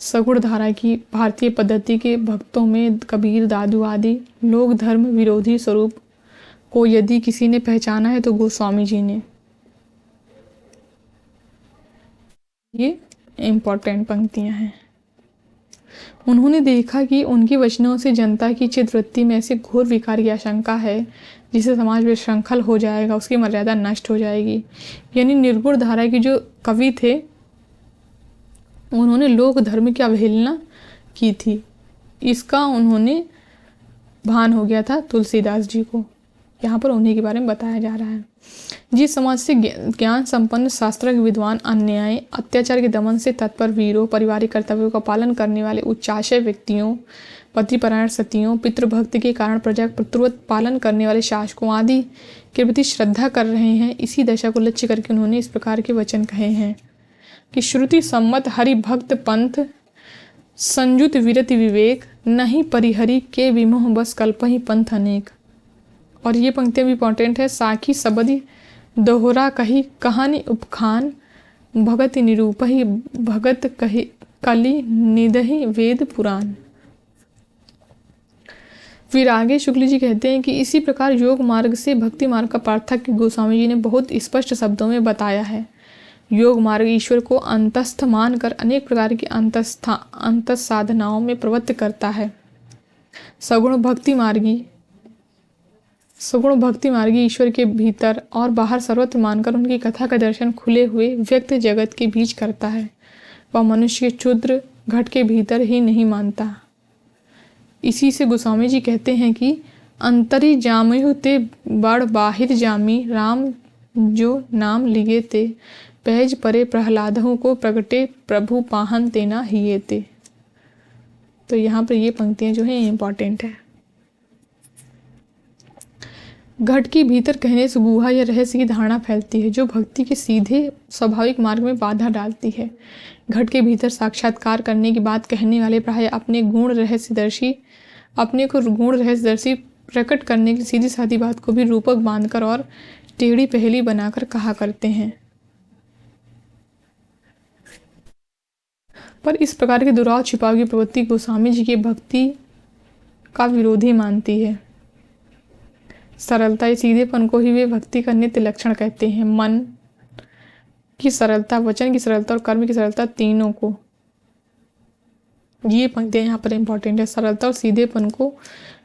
सगुण धारा की भारतीय पद्धति के भक्तों में कबीर, दादू आदि लोक धर्म विरोधी स्वरूप को यदि किसी ने पहचाना है तो गोस्वामी जी ने। ये इम्पोर्टेंट पंक्तियां हैं। उन्होंने देखा कि उनके वचनों से जनता की चित्तवृत्ति में ऐसे घोर विकार की आशंका है जिससे समाज विशृंखल हो जाएगा, उसकी मर्यादा नष्ट हो जाएगी। यानी निर्गुण धारा की जो कवि थे उन्होंने लोक धर्म की अवहेलना की थी, इसका उन्होंने भान हो गया था तुलसीदास जी को। यहाँ पर उन्हीं के बारे में बताया जा रहा है। जिस समाज से ज्ञान संपन्न शास्त्रज्ञ विद्वान अन्याय अत्याचार के दमन से तत्पर वीरों, पारिवारिक कर्तव्यों का पालन करने वाले उच्चाशय व्यक्तियों, पतिपरायण सतियों, पितृभक्ति के कारण प्रजा का तुरंत पालन करने वाले शासकों आदि के प्रति श्रद्धा कर रहे हैं, इसी दशा को लक्ष्य करके उन्होंने इस प्रकार के वचन कहे हैं कि श्रुति सम्मत हरि भक्त पंथ संयुत विरति विवेक, नहीं परिहरि के विमोह बस कल्पहि पंथ अनेक। और ये पंक्तियाँ भी इंपॉर्टेंट है। साखी सबदि दोहरा कही कहानी उपखान, भगत निरूपहि भगत कही कली निदहि वेद पुराण। फिर आगे शुक्ल जी कहते हैं कि इसी प्रकार योग मार्ग से भक्ति मार्ग का पार्थक्य गोस्वामी जी ने बहुत स्पष्ट शब्दों में बताया है। योग मार्ग ईश्वर को अंतस्थ मानकर अनेक प्रकार की अंतस्थ साधनाओं में प्रवृत्त करता है। सगुण भक्ति मार्गी ईश्वर के भीतर और बाहर सर्वत्र मानकर उनकी कथा का दर्शन खुले हुए व्यक्त जगत के बीच करता है। वह मनुष्य के क्षुद्र घट के भीतर ही नहीं मानता। इसी से गोस्वामी जी कहते हैं कि अंतरी जामयु ते बड़ बाहिर जामी, राम जो नाम लिए ते पैज परे प्रहलादों को प्रगटे प्रभु पाहन तेना हिये ते। तो यहाँ पर ये पंक्तियाँ जो हैं इम्पॉर्टेंट है। घट के भीतर कहने से गुहा या रहस्य की धारणा फैलती है जो भक्ति के सीधे स्वाभाविक मार्ग में बाधा डालती है। घट के भीतर साक्षात्कार करने की बात कहने वाले प्राय अपने को गुण रहस्यदर्शी प्रकट करने की सीधी सादी बात को भी रूपक बांधकर और टेढ़ी पहेली बनाकर कहा करते हैं। पर इस प्रकार के दुराव छिपाव की प्रवृत्ति गोस्वामी जी की भक्ति का विरोधी मानती है। सरलता या सीधेपन को ही वे भक्ति का नित्य लक्षण कहते हैं। मन की सरलता, वचन की सरलता और कर्म की सरलता, तीनों को, ये पंक्तियाँ यहाँ पर इम्पोर्टेंट है। सरलता और सीधेपन को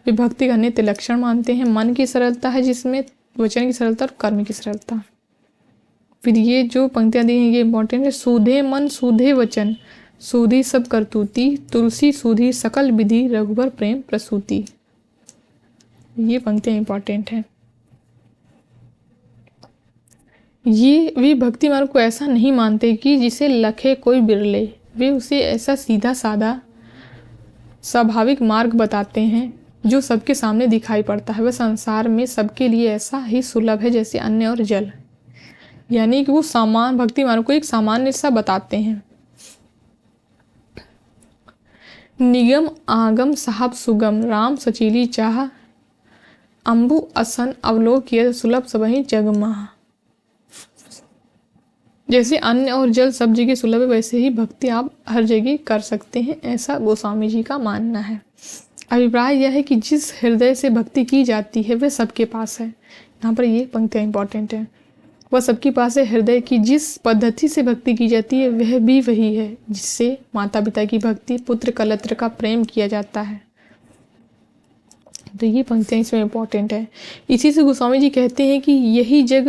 वे भक्ति का नित्य लक्षण मानते हैं। मन की सरलता है जिसमें वचन की सरलता और कर्म की सरलता। फिर ये जो पंक्तियाँ दी हैं ये इम्पोर्टेंट है। सूधे मन सूधे वचन, सूधी सब करतूती, तुलसी सूधी सकल विधि, रघुबर प्रेम प्रसूति। ये पंक्तियाँ इंपॉर्टेंट हैं। ये वे भक्ति मार्ग को ऐसा नहीं मानते कि जिसे लखे कोई बिरले, वे उसे ऐसा सीधा साधा स्वाभाविक मार्ग बताते हैं जो सबके सामने दिखाई पड़ता है वह संसार में सबके लिए ऐसा ही सुलभ है जैसे अन्न और जल। यानी कि वो सामान भक्ति मार्ग को एक सामान्य सा बताते हैं। निगम आगम साहब सुगम राम सचीली चाह अम्बु असन अवलोक ये सुलभ सबही जगमा। जैसे अन्न और जल सब जगह सुलभ है वैसे ही भक्ति आप हर जगह कर सकते हैं, ऐसा गोस्वामी जी का मानना है। अभिप्राय यह है कि जिस हृदय से भक्ति की जाती है वह सबके पास है। यहाँ पर ये पंक्तियाँ इंपॉर्टेंट है। वह सबके पास है। हृदय की जिस पद्धति से भक्ति की जाती है वह भी वही है जिससे माता पिता की भक्ति, पुत्र कलत्र का प्रेम किया जाता है। तो ये पंक्तियाँ इसमें इंपॉर्टेंट है। इसी से गोस्वामी जी कहते हैं कि यही जग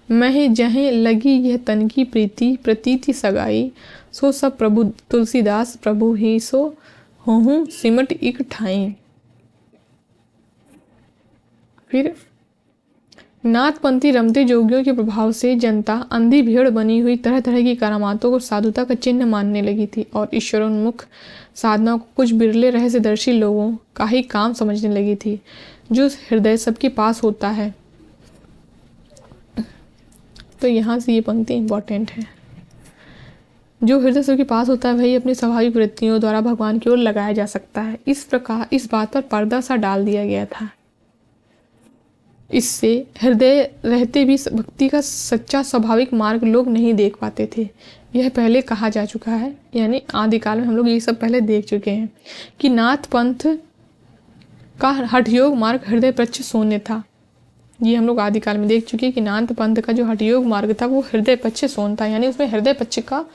मह जहें लगी यह तन की प्रीति प्रतीति सगाई सो सब प्रभु तुलसीदास प्रभु ही सो होहूँ सिमट इक ठाई। फिर नाथपंथी रमते जोगियों के प्रभाव से जनता अंधी भीड़ बनी हुई तरह तरह की करामातों को साधुता का चिन्ह मानने लगी थी और ईश्वरोन्मुख साधना को कुछ बिरले रहस्यदर्शी लोगों का ही काम समझने लगी थी। जो हृदय सबके पास होता है। तो यहाँ से ये पंक्ति इंपॉर्टेंट है। जो हृदय सबके पास होता है वही अपनी स्वाभाविक वृत्तियों द्वारा भगवान की ओर लगाया जा सकता है। इस प्रकार इस बात पर पर्दा सा डाल दिया गया था। इससे हृदय रहते भी भक्ति का सच्चा स्वाभाविक मार्ग लोग नहीं देख पाते थे। यह पहले कहा जा चुका है, यानी आदिकाल में हम लोग ये सब पहले देख चुके हैं कि नाथ पंथ का हठयोग मार्ग हृदय पक्ष शून्य था। ये हम लोग आदिकाल में देख चुके हैं कि नाथ पंथ का जो हठयोग मार्ग था वो हृदय पक्ष शून्य था, यानी उसमें हृदय पक्ष का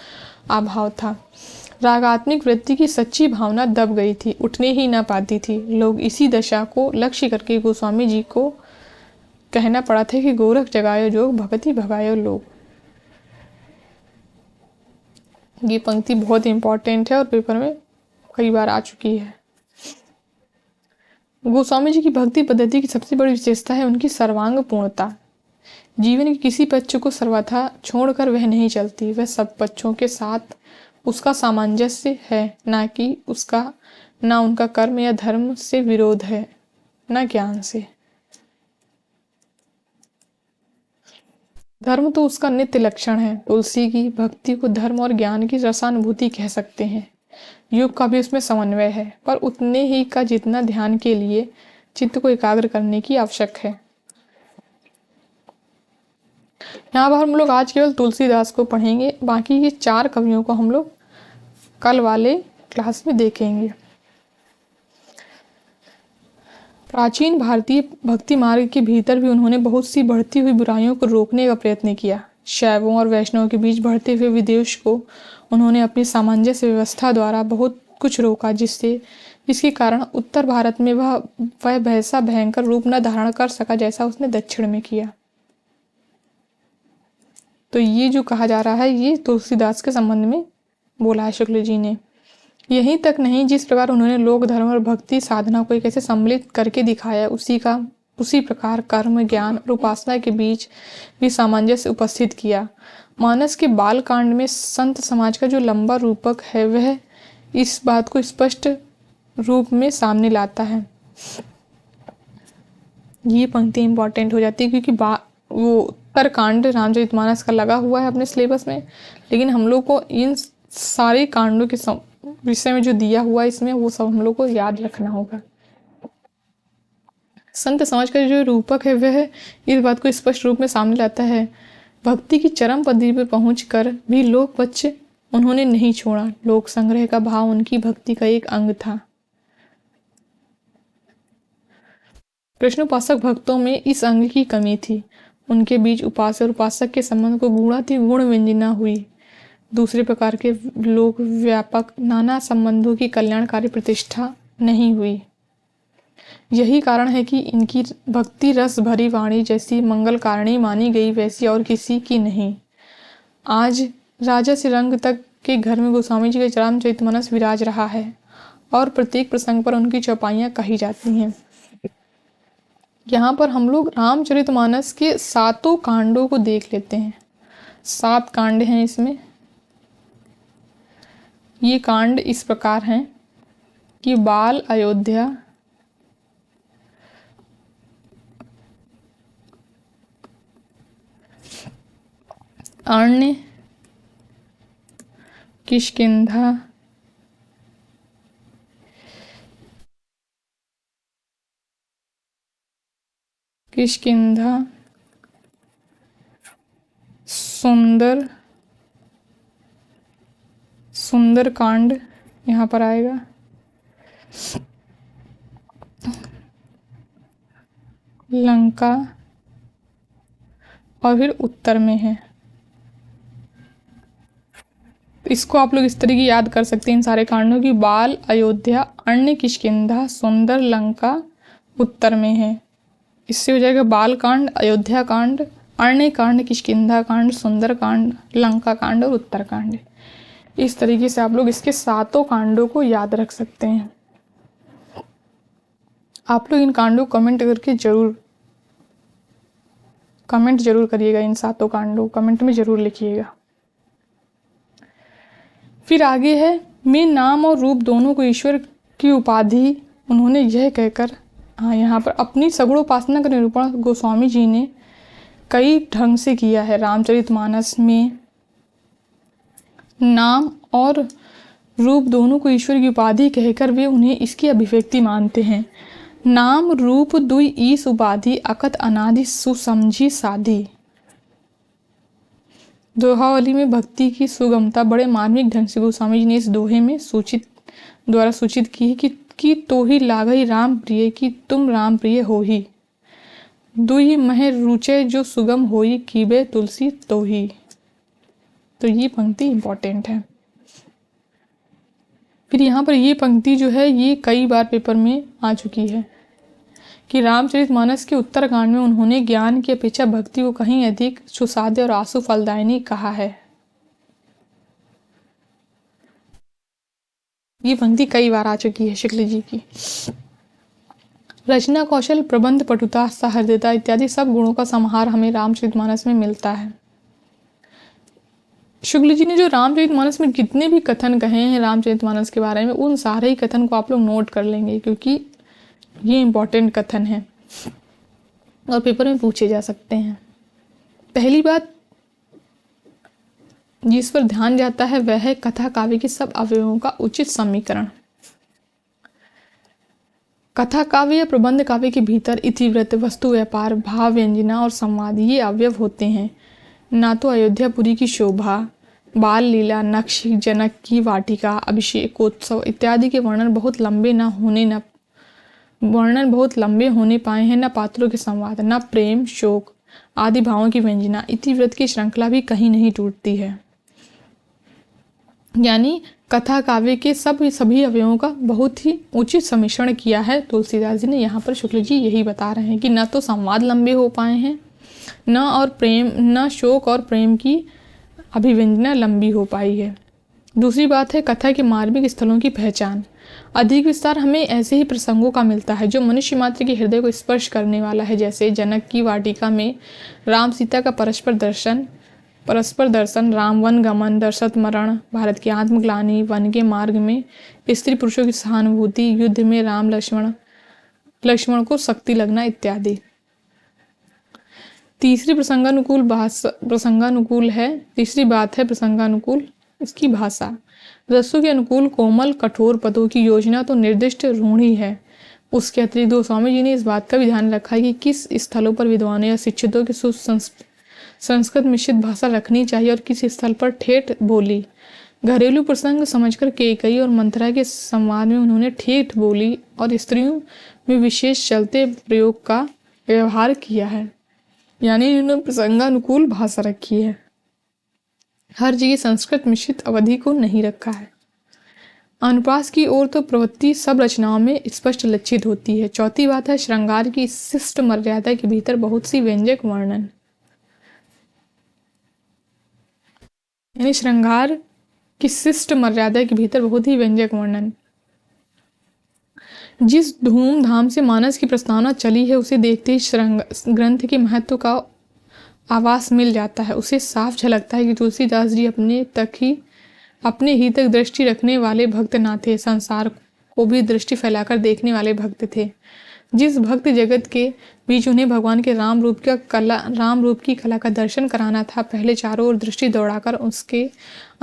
अभाव था। रागात्मिक वृत्ति की सच्ची भावना दब गई थी, उठने ही ना पाती थी। लोग इसी दशा को लक्ष्य करके गोस्वामी जी को कहना पड़ा था कि गोरख जगायो जोग भगति भगायो लोग। ये पंक्ति बहुत इंपॉर्टेंट है और पेपर में कई बार आ चुकी है। गोस्वामी जी की भक्ति पद्धति की सबसे बड़ी विशेषता है उनकी सर्वांग पूर्णता। जीवन के किसी पक्ष को सर्वथा छोड़कर वह नहीं चलती। वह सब पक्षों के साथ उसका सामंजस्य है, ना उनका कर्म या धर्म से विरोध है, न ज्ञान से। धर्म तो उसका नित्य लक्षण है। तुलसी की भक्ति को धर्म और ज्ञान की रसानुभूति कह सकते हैं। योग का भी उसमें समन्वय है, पर उतने ही का जितना ध्यान के लिए चित्त को एकाग्र करने की आवश्यक है। यहाँ पर हम लोग आज केवल तुलसीदास को पढ़ेंगे, बाकी ये 4 कवियों को हम लोग कल वाले क्लास में देखेंगे। प्राचीन भारतीय भक्ति मार्ग के भीतर भी उन्होंने बहुत सी बढ़ती हुई बुराइयों को रोकने का प्रयत्न किया। शैवों और वैष्णवों के बीच बढ़ते हुए विद्वेष को उन्होंने अपनी सामंजस्य व्यवस्था द्वारा बहुत कुछ रोका, जिसके कारण उत्तर भारत में वह वैसा भयंकर रूप न धारण कर सका जैसा उसने दक्षिण में किया। तो ये जो कहा जा रहा है ये तुलसीदास के संबंध में बोला है शुक्ल जी ने। यहीं तक नहीं, जिस प्रकार उन्होंने लोक धर्म और भक्ति साधना को कैसे सम्मिलित करके दिखाया, उसी प्रकार कर्म, ज्ञान और उपासना के बीच भी सामंजस्य उपस्थित किया। मानस के बाल कांड में संत समाज का जो लंबा रूपक है वह इस बात को स्पष्ट रूप में सामने लाता है। ये पंक्ति इंपॉर्टेंट हो जाती है क्योंकि वो उत्तर कांड रामचरितमानस का लगा हुआ है अपने सिलेबस में, लेकिन हम लोग को इन सारे कांडों के विषय में जो दिया हुआ है इसमें वो सब हम लोग को याद रखना होगा। संत समाज का जो रूपक है वह इस बात को स्पष्ट रूप में सामने लाता है। भक्ति की चरम पदवी पर पहुंचकर भी लोक पक्ष उन्होंने नहीं छोड़ा। लोक संग्रह का भाव उनकी भक्ति का एक अंग था। कृष्णोपासक भक्तों में इस अंग की कमी थी। उनके बीच उपास्य और उपासक के संबंध को गुण व्यंजना हुई। दूसरे प्रकार के लोक व्यापक नाना संबंधों की कल्याणकारी प्रतिष्ठा नहीं हुई। यही कारण है कि इनकी भक्ति रस भरी वाणी जैसी मंगल कारणी मानी गई वैसी और किसी की नहीं। आज राजा से रंग तक के घर में गोस्वामी जी का रामचरितमानस विराज रहा है और प्रत्येक प्रसंग पर उनकी चौपाइयाँ कही जाती हैं। यहाँ पर हम लोग रामचरितमानस के 7 कांडों को देख लेते हैं। 7 कांड हैं इसमें। ये कांड इस प्रकार हैं कि बाल अयोध्या, अर्ण्य, किष्किंधा, किष्किंधा, सुंदर, सुंदर कांड यहाँ पर आएगा, लंका, और फिर उत्तर में है। इसको आप लोग इस तरीके याद कर सकते हैं इन सारे कांडों की, बाल, अयोध्या, अर्ण्य, किष्किंधा, सुंदर, लंका, उत्तर में है। इससे हो जाएगा बाल कांड, अयोध्या कांड, अर्ण्य कांड, किष्किंधा कांड, सुंदर कांड, लंका कांड और उत्तर कांड। इस तरीके से आप लोग इसके 7 कांडों को याद रख सकते हैं। आप लोग इन कांडों को कमेंट करके कमेंट जरूर करिएगा, इन 7 कांडों कमेंट में जरूर लिखिएगा। फिर आगे है, मैं नाम और रूप दोनों को ईश्वर की उपाधि उन्होंने यह कहकर, यहाँ पर अपनी सगुणोपासना का निरूपण गोस्वामी जी ने कई ढंग से किया है। रामचरितमानस में नाम और रूप दोनों को ईश्वर की उपाधि कहकर वे उन्हें इसकी अभिव्यक्ति मानते हैं। नाम रूप दुई ईस उपाधि अकत अनादि सुसमझी साधी। दोहावली में भक्ति की सुगमता बड़े मार्मिक ढंग से गोस्वामी जी ने इस दोहे में सूचित की है कि तो ही लागई राम प्रिय कि तुम राम प्रिय हो ही, दुई मह रुचे जो सुगम होई कीबे तुलसी तो ही। तो ये पंक्ति इंपॉर्टेंट है। फिर यहाँ पर ये पंक्ति जो है ये कई बार पेपर में आ चुकी है कि रामचरितमानस के उत्तरकांड में उन्होंने ज्ञान की अपेक्षा भक्ति को कहीं अधिक सुसाध्य और आशु फलदायिनी कहा है। ये पंक्ति कई बार आ चुकी है शुक्ल जी की। रचना कौशल, प्रबंध पटुता, सहृदयता इत्यादि सब गुणों का समाहार हमें रामचरितमानस में मिलता है। शुक्ल जी ने जो रामचरितमानस में जितने भी कथन कहे हैं रामचरितमानस के बारे में, उन सारे ही कथन को आप लोग नोट कर लेंगे क्योंकि ये इंपॉर्टेंट कथन है और पेपर में पूछे जा सकते हैं। पहली बात जिस पर ध्यान जाता है वह है कथा काव्य के सब अवयवों का उचित समीकरण। कथा काव्य या प्रबंध काव्य के भीतर इतिवृत्त, वस्तु व्यापार, भाव व्यंजना और संवाद ये अवयव होते हैं। ना तो अयोध्यापुरी की शोभा, बाल लीला, नक्श, जनक की वाटिका, अभिषेकोत्सव इत्यादि के वर्णन बहुत लंबे होने पाए हैं, न पात्रों के संवाद, न प्रेम, शोक आदि भावों की व्यंजना, इतिवृत्त की श्रृंखला भी कहीं नहीं टूटती है। यानी कथा काव्य के सभी अवयवों का बहुत ही उचित सम्मिश्रण किया है तुलसीदास जी ने। यहाँ पर शुक्ल जी यही बता रहे हैं कि न तो संवाद लंबे हो पाए हैं, न शोक और प्रेम की अभिव्यंजना लंबी हो पाई है। दूसरी बात है कथा के मार्मिक स्थलों की पहचान। अधिक विस्तार हमें ऐसे ही प्रसंगों का मिलता है जो मनुष्य मात्र के हृदय को स्पर्श करने वाला है, जैसे जनक की वाटिका में राम सीता का परस्पर दर्शन, राम वन गमन, दशरथ मरण, भारत की आत्मग्लानि, वन के मार्ग में स्त्री पुरुषों की सहानुभूति, युद्ध में राम लक्ष्मण को शक्ति लगना इत्यादि। तीसरी बात है प्रसंगानुकूल इसकी भाषा। रसों के अनुकूल कोमल कठोर पदों की योजना तो निर्दिष्ट रूढ़ी है। उसके अतिरिक्त गोस्वामी जी ने इस बात का भी ध्यान रखा है कि किस स्थलों पर विद्वानों या शिक्षितों की संस्कृत मिश्रित भाषा रखनी चाहिए और किस स्थल पर ठेठ बोली। घरेलू प्रसंग समझकर केकई और मंथरा के संवाद में उन्होंने ठेठ बोली और स्त्रियों में विशेष चलते प्रयोग का व्यवहार किया है, यानी उन्होंने प्रसंगानुकूल भाषा रखी है। हर जगह संस्कृत मिश्रित अवधि को नहीं रखा है। अनुप्रास की ओर तो प्रवृत्ति सब रचनाओं में स्पष्ट लक्षित होती है। चौथी बात है श्रृंगार की शिष्ट मर्यादा के भीतर बहुत सी व्यंजक वर्णन, यानी श्रृंगार की शिष्ट मर्यादा के भीतर बहुत ही व्यंजक वर्णन। जिस धूमधाम से मानस की प्रस्तावना चली है उसे देखते ही ग्रंथ के महत्व का आवास मिल जाता है। उसे साफ झलकता है कि तुलसीदास जी अपने ही तक दृष्टि रखने वाले भक्त ना थे, संसार को भी दृष्टि फैलाकर देखने वाले भक्त थे। जिस भक्त जगत के बीच उन्हें भगवान के राम रूप की कला का दर्शन कराना था, पहले चारों ओर दृष्टि दौड़ाकर उसके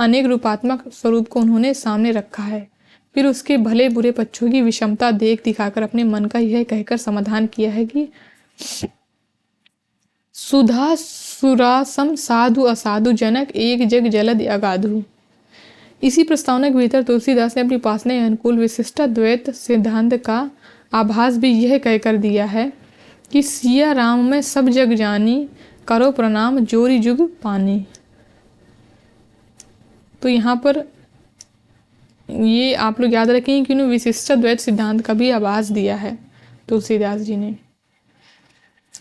अनेक रूपात्मक स्वरूप को उन्होंने सामने रखा है। फिर उसके भले बुरे पक्षों की विषमता दिखाकर अपने मन का यह कहकर समाधान किया है कि सुधा सुरासम साधु असाधु जनक एक जग जलद अगाधु। इसी प्रस्तावना के भीतर तुलसीदास ने अपनी उपासना के अनुकूल विशिष्ट द्वैत सिद्धांत का आभास भी यह कहकर दिया है कि सिया राम में सब जग जानी, करो प्रणाम जोरी जुग पानी। तो यहाँ पर ये आप लोग याद रखें कि उन्होंने विशिष्ट द्वैत सिद्धांत का भी आभास दिया है तुलसीदास जी ने।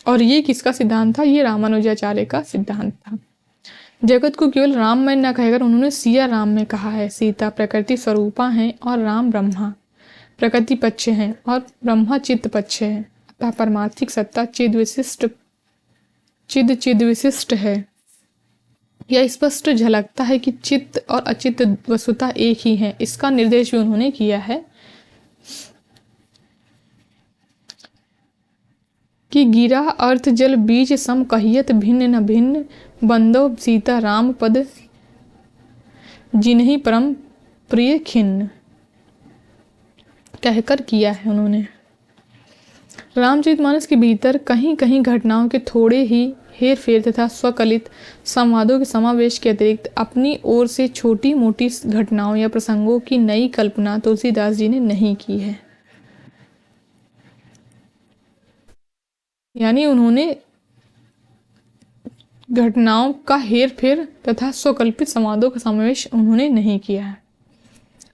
और ये किसका सिद्धांत था? ये रामानुजाचार्य का सिद्धांत था। जगत को केवल राम में न कहकर उन्होंने सिया राम में कहा है। सीता प्रकृति स्वरूपा हैं और राम ब्रह्मा प्रकृति पक्ष हैं और ब्रह्मा चित्त पक्ष है। अतः परमार्थिक सत्ता चिद विशिष्ट है। यह स्पष्ट झलकता है कि चित्त और अचित्त वस्तुतः एक ही है। इसका निर्देश भी उन्होंने किया है कि गिरा अर्थ जल बीज सम कहियत भिन्न न भिन्न, बंदो सीता राम पद जिन्हीं परम प्रिय खिन्न, कहकर किया है उन्होंने। रामचरितमानस के भीतर कहीं कहीं घटनाओं के थोड़े ही हेर फेर तथा स्वकलित संवादों के समावेश के अतिरिक्त अपनी ओर से छोटी मोटी घटनाओं या प्रसंगों की नई कल्पना तुलसीदास जी ने नहीं की है। यानी उन्होंने घटनाओं का हेर फेर तथा स्वकल्पित संवादों का समावेश उन्होंने नहीं किया है।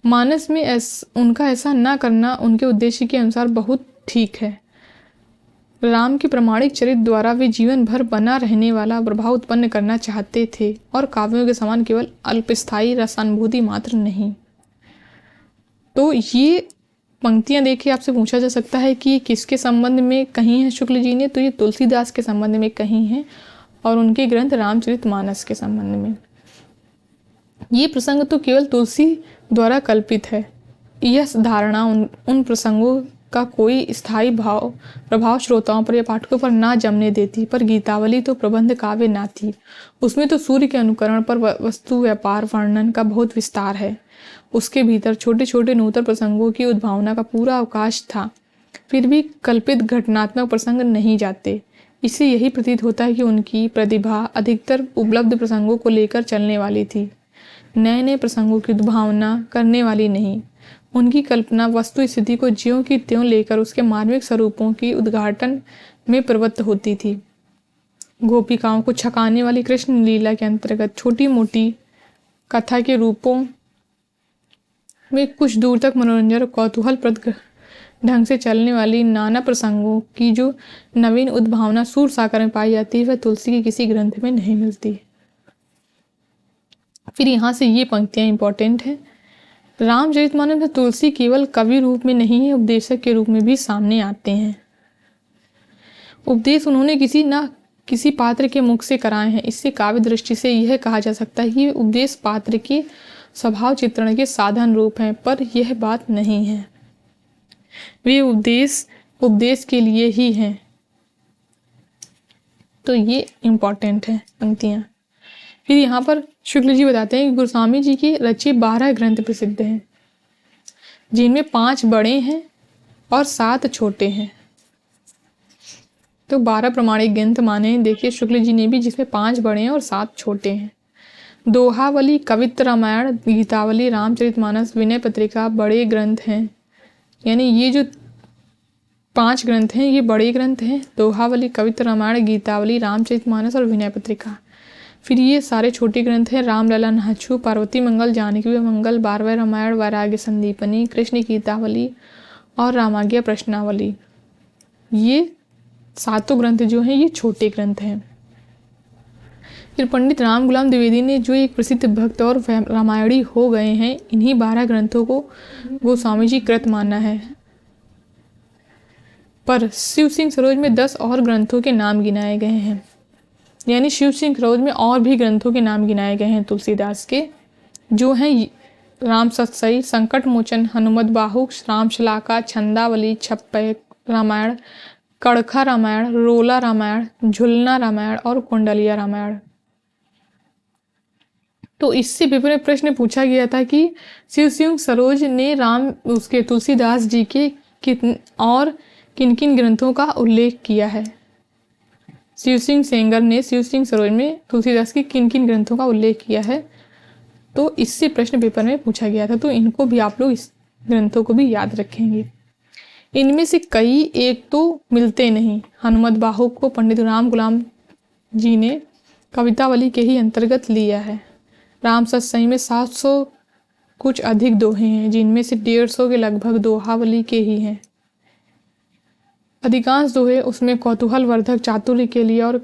मानस में उनका ऐसा न करना उनके उद्देश्य के अनुसार बहुत ठीक है। राम के प्रामाणिक चरित्र द्वारा वे जीवन भर बना रहने वाला प्रभाव उत्पन्न करना चाहते थे और काव्यों के समान केवल अल्पस्थायी रसानुभूति मात्र नहीं। तो ये पंक्तियां देखिए, आपसे पूछा जा सकता है कि किसके संबंध में कही है शुक्ल जी ने? तो ये तुलसीदास के संबंध में कही हैं और उनके ग्रंथ रामचरितमानस के संबंध में। ये प्रसंग तो केवल तुलसी द्वारा कल्पित है। यह धारणा उन प्रसंगों का कोई स्थायी प्रभाव श्रोताओं पर या पाठकों पर ना जमने देती। पर गीतावली तो प्रबंध काव्य ना थी। उसमें तो सूर्य के अनुकरण पर वस्तु व्यापार वर्णन का बहुत विस्तार है। उसके भीतर छोटे छोटे नूतन प्रसंगों की उद्भावना का पूरा अवकाश था। फिर भी कल्पित घटनात्मक प्रसंग नहीं जाते। इससे यही प्रतीत होता है कि उनकी प्रतिभा अधिकतर उपलब्ध प्रसंगों को लेकर चलने वाली थी, नए नए प्रसंगों की उद्भावना करने वाली नहीं। उनकी कल्पना वस्तु स्थिति को ज्यों की त्यों लेकर उसके मार्मिक स्वरूपों की उद्घाटन में प्रवृत्त होती थी। गोपिकाओं को छकाने वाली कृष्ण लीला के अंतर्गत छोटी मोटी कथा के रूपों में कुछ दूर तक मनोरंजन और कौतूहलप्रद ढंग से चलने वाली नाना प्रसंगों की जो नवीन उद्भावना सूर साकर में पाई जाती है, वह तुलसी के किसी ग्रंथ में नहीं मिलती। फिर यहाँ से ये पंक्तियाँ इंपॉर्टेंट है। रामचरितमानस में तुलसी केवल कवि रूप में नहीं है, उपदेशक के रूप में भी सामने आते हैं। उपदेश उन्होंने किसी पात्र के मुख से कराए हैं। इससे काव्य दृष्टि से यह कहा जा सकता है कि उपदेश पात्र के स्वभाव चित्रण के साधन रूप हैं, पर यह बात नहीं है। वे उपदेश के लिए ही हैं। तो ये इम्पॉर्टेंट है पंक्तियाँ। फिर यहाँ पर शुक्ल जी बताते हैं कि गोस्वामी जी के रचे 12 ग्रंथ प्रसिद्ध हैं, जिनमें 5 बड़े हैं और 7 छोटे हैं। तो 12 प्रमाणिक ग्रंथ माने देखिए शुक्ल जी ने भी, जिसमें 5 बड़े हैं और 7 छोटे हैं। दोहावली, कवित्त रामायण, गीतावली, रामचरितमानस, विनय पत्रिका बड़े ग्रंथ हैं। यानी ये जो 5 ग्रंथ हैं ये बड़े ग्रंथ हैं। दोहावली, कवित्त रामायण, गीतावली, रामचरितमानस और विनय पत्रिका। फिर ये सारे छोटे ग्रंथ हैं। रामलला, नाहछु, पार्वती मंगल, जानकी मंगल, 12वें रामायण, वैराग्य संदीपनी, कृष्ण गीतावली और रामाज्ञा प्रश्नावली। ये 7 ग्रंथ जो हैं ये छोटे ग्रंथ हैं। फिर पंडित राम गुलाम द्विवेदी ने, जो एक प्रसिद्ध भक्त और रामायणी हो गए हैं, इन्हीं 12 ग्रंथों को गोस्वामी जी कृत माना है। पर शिव सिंह सरोज में 10 और ग्रंथों के नाम गिनाए गए हैं। यानी शिव सिंह सरोज में और भी ग्रंथों के नाम गिनाए गए हैं तुलसीदास के, जो हैं राम सतसई, संकट मोचन, हनुमत बाहुक, राम शलाका, छंदावली, रामायण, कड़खा रामायण, रोला रामायण, झुलना रामायण और कुंडलिया रामायण। तो इससे पेपर में प्रश्न पूछा गया था कि शिवसिंह सरोज ने उसके तुलसीदास जी के किन किन ग्रंथों का उल्लेख किया है। शिवसिंह सेंगर ने शिवसिंह सरोज में तुलसीदास के किन किन ग्रंथों का उल्लेख किया है, तो इससे प्रश्न पेपर में पूछा गया था। तो इनको भी आप लोग इस ग्रंथों को भी याद रखेंगे। इनमें से कई एक तो मिलते नहीं। हनुमत बाहु को पंडित राम गुलाम जी ने कवितावली के ही अंतर्गत लिया है। राम सतसई में 700 कुछ अधिक दोहे हैं, जिनमें से 150 के लगभग दोहावली के ही हैं। अधिकांश दोहे उसमें कौतूहल वर्धक चातुर्य के लिए और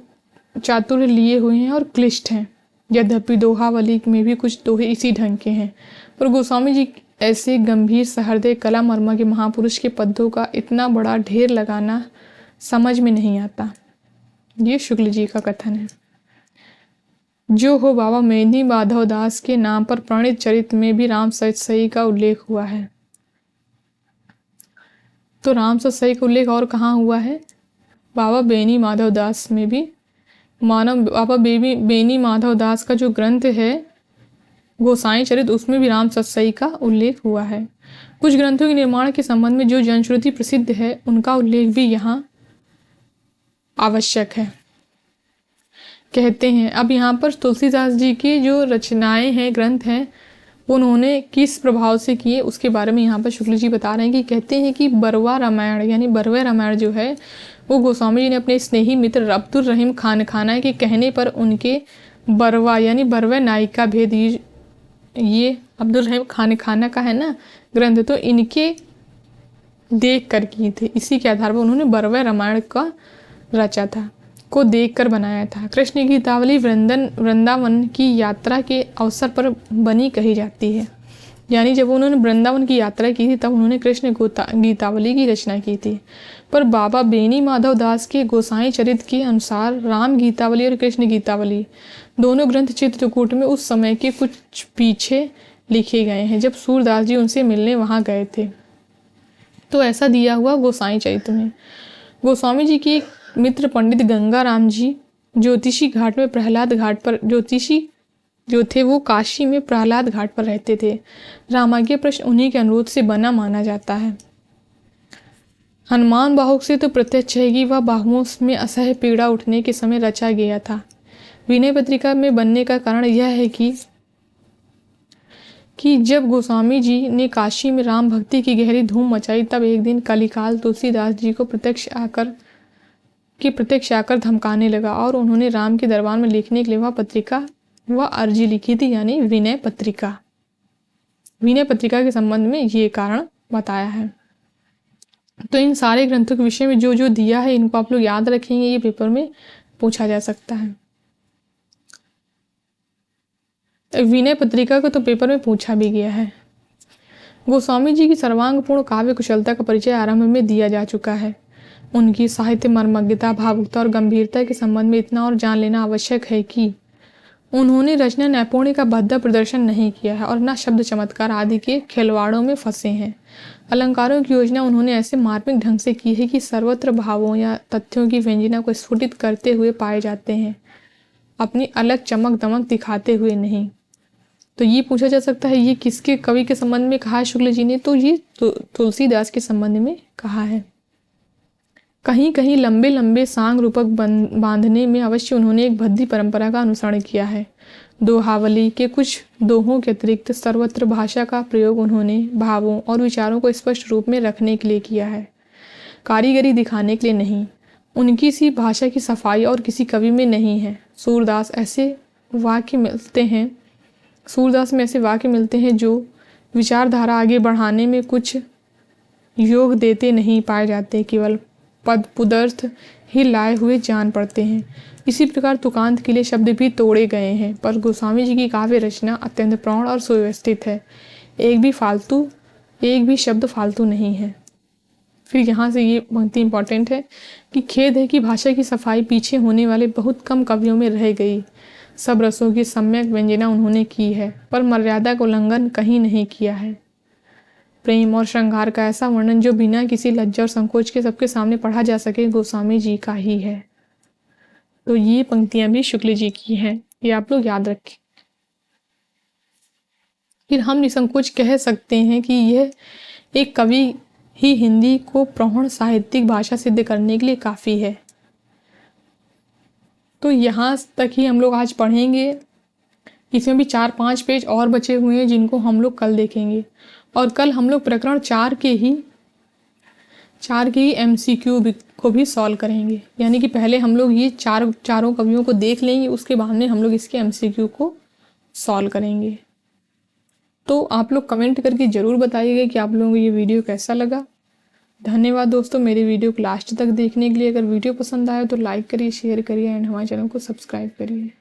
चातुर्य लिए हुए हैं और क्लिष्ट हैं। यद्यपि दोहावली में भी कुछ दोहे इसी ढंग के हैं, पर गोस्वामी जी ऐसे गंभीर सहृदय कला मर्मा के महापुरुष के पद्यों का इतना बड़ा ढेर लगाना समझ में नहीं आता। ये शुक्ल जी का कथन है। जो हो बाबा मेघनी माधव दास के नाम पर प्रणीत चरित्र में भी राम सतसई का उल्लेख हुआ है। तो राम सतसई का उल्लेख और कहाँ हुआ है? बाबा बेनी माधव दास में भी। बाबा बेनी माधव दास का जो ग्रंथ है गोसाई चरित्र, उसमें भी राम सतसई का उल्लेख हुआ है। कुछ ग्रंथों के निर्माण के संबंध में जो जनश्रुति प्रसिद्ध है, उनका उल्लेख भी यहाँ आवश्यक है। कहते हैं अब यहाँ पर तुलसीदास जी की जो रचनाएं हैं, ग्रंथ हैं, उन्होंने किस प्रभाव से किए उसके बारे में यहाँ पर शुक्ल जी बता रहे हैं कि कहते हैं कि बरवा रामायण यानी बरवे रामायण जो है वो गोस्वामी जी ने अपने स्नेही मित्र अब्दुल रहीम खान खाना के कहने पर उनके बरवा यानी बरवे नायिका भेद, ये अब्दुल रहीम खान खाना का है ना ग्रंथ, तो इनके देख कर किए थे। इसी के आधार पर उन्होंने बरवे रामायण का रचा था, को देखकर बनाया था। कृष्ण गीतावली वृंदावन की यात्रा के अवसर पर बनी कही जाती है। यानी जब उन्होंने वृंदावन की यात्रा की थी तब उन्होंने कृष्ण गीतावली की रचना की थी। पर बाबा बेनी माधव दास के गोसाई चरित्र के अनुसार राम गीतावली और कृष्ण गीतावली दोनों ग्रंथ चित्रकूट में उस समय के कुछ पीछे लिखे गए हैं, जब सूरदास जी उनसे मिलने वहाँ गए थे। तो ऐसा दिया हुआ गोसाई चरित्र में। गोस्वामी जी की मित्र पंडित गंगाराम जी ज्योतिषी घाट में प्रहलाद घाट पर, ज्योतिषी जो थे वो काशी में प्रहलाद घाट पर रहते थे। रामाज्ञ प्रश्न उन्हीं के अनुरोध से बना माना जाता है। हनुमान बाहुक से तो प्रत्यक्ष है कि वह बाहुओं में असह्य पीड़ा उठने के समय रचा गया था। विनय पत्रिका में बनने का कारण यह है कि जब गोस्वामी जी ने काशी में राम भक्ति की गहरी धूम मचाई, तब एक दिन कलिकाल तुलसीदास जी को प्रत्यक्ष आकर धमकाने लगा और उन्होंने राम के दरबार में लिखने के लिए वह अर्जी लिखी थी, यानी विनय पत्रिका। विनय पत्रिका के संबंध में ये कारण बताया है। तो इन सारे ग्रंथों के विषय में जो जो दिया है इनको आप लोग याद रखेंगे, ये पेपर में पूछा जा सकता है। विनय पत्रिका को तो पेपर में पूछा भी गया है। गोस्वामी जी की सर्वांगपूर्ण काव्य कुशलता का परिचय आरंभ में दिया जा चुका है। उनकी साहित्य मर्मज्ञता, भावुकता और गंभीरता के संबंध में इतना और जान लेना आवश्यक है कि उन्होंने रचना नैपुण्य का भद्दा प्रदर्शन नहीं किया है और न शब्द चमत्कार आदि के खिलवाड़ों में फंसे हैं। अलंकारों की योजना उन्होंने ऐसे मार्मिक ढंग से की है कि सर्वत्र भावों या तथ्यों की व्यंजना को स्फुटित करते हुए पाए जाते हैं, अपनी अलग चमक दमक दिखाते हुए नहीं। तो ये पूछा जा सकता है ये किसके कवि के संबंध में कहा है शुक्ल जी ने? तो ये तुलसीदास के संबंध में कहा है। कहीं कहीं लंबे लंबे सांग रूपक बांधने में अवश्य उन्होंने एक भद्दी परंपरा का अनुसरण किया है। दोहावली के कुछ दोहों के अतिरिक्त सर्वत्र भाषा का प्रयोग उन्होंने भावों और विचारों को स्पष्ट रूप में रखने के लिए किया है, कारीगरी दिखाने के लिए नहीं। उनकी सी भाषा की सफाई और किसी कवि में नहीं है। सूरदास में ऐसे वाक्य मिलते हैं जो विचारधारा आगे बढ़ाने में कुछ योग देते नहीं पाए जाते, केवल पद पुदर्थ ही लाए हुए जान पड़ते हैं। इसी प्रकार तुकांत के लिए शब्द भी तोड़े गए हैं, पर गोस्वामी जी की काव्य रचना अत्यंत प्रौढ़ और सुव्यवस्थित है। एक भी शब्द फालतू नहीं है। फिर यहाँ से ये बहुत ही इंपॉर्टेंट है कि खेद है कि भाषा की सफाई पीछे होने वाले बहुत कम कवियों में रह गई। सब रसों की सम्यक व्यंजना उन्होंने की है, पर मर्यादा का उल्लंघन कहीं नहीं किया है। प्रेम और श्रृंगार का ऐसा वर्णन जो बिना किसी लज्जा और संकोच के सबके सामने पढ़ा जा सके, गोस्वामी जी का ही है। तो ये पंक्तियां भी शुक्ल जी की हैं, ये आप लोग याद रखें। फिर हम निसंकोच कह सकते हैं कि यह एक कवि ही हिंदी को प्रौढ़ साहित्यिक भाषा सिद्ध करने के लिए काफ़ी है। तो यहाँ तक ही हम लोग आज पढ़ेंगे। इसमें भी 4-5 पेज और बचे हुए हैं जिनको हम लोग कल देखेंगे। और कल हम लोग प्रकरण 4 के ही MCQ को भी सॉल्व करेंगे। यानी कि पहले हम लोग ये चारों कवियों को देख लेंगे, उसके बाद में हम लोग इसके MCQ को सॉल्व करेंगे। तो आप लोग कमेंट करके ज़रूर बताइएगा कि आप लोगों को ये वीडियो कैसा लगा। धन्यवाद दोस्तों मेरे वीडियो को लास्ट तक देखने के लिए। अगर वीडियो पसंद आए तो लाइक करिए, शेयर करिए एंड हमारे चैनल को सब्सक्राइब करिए।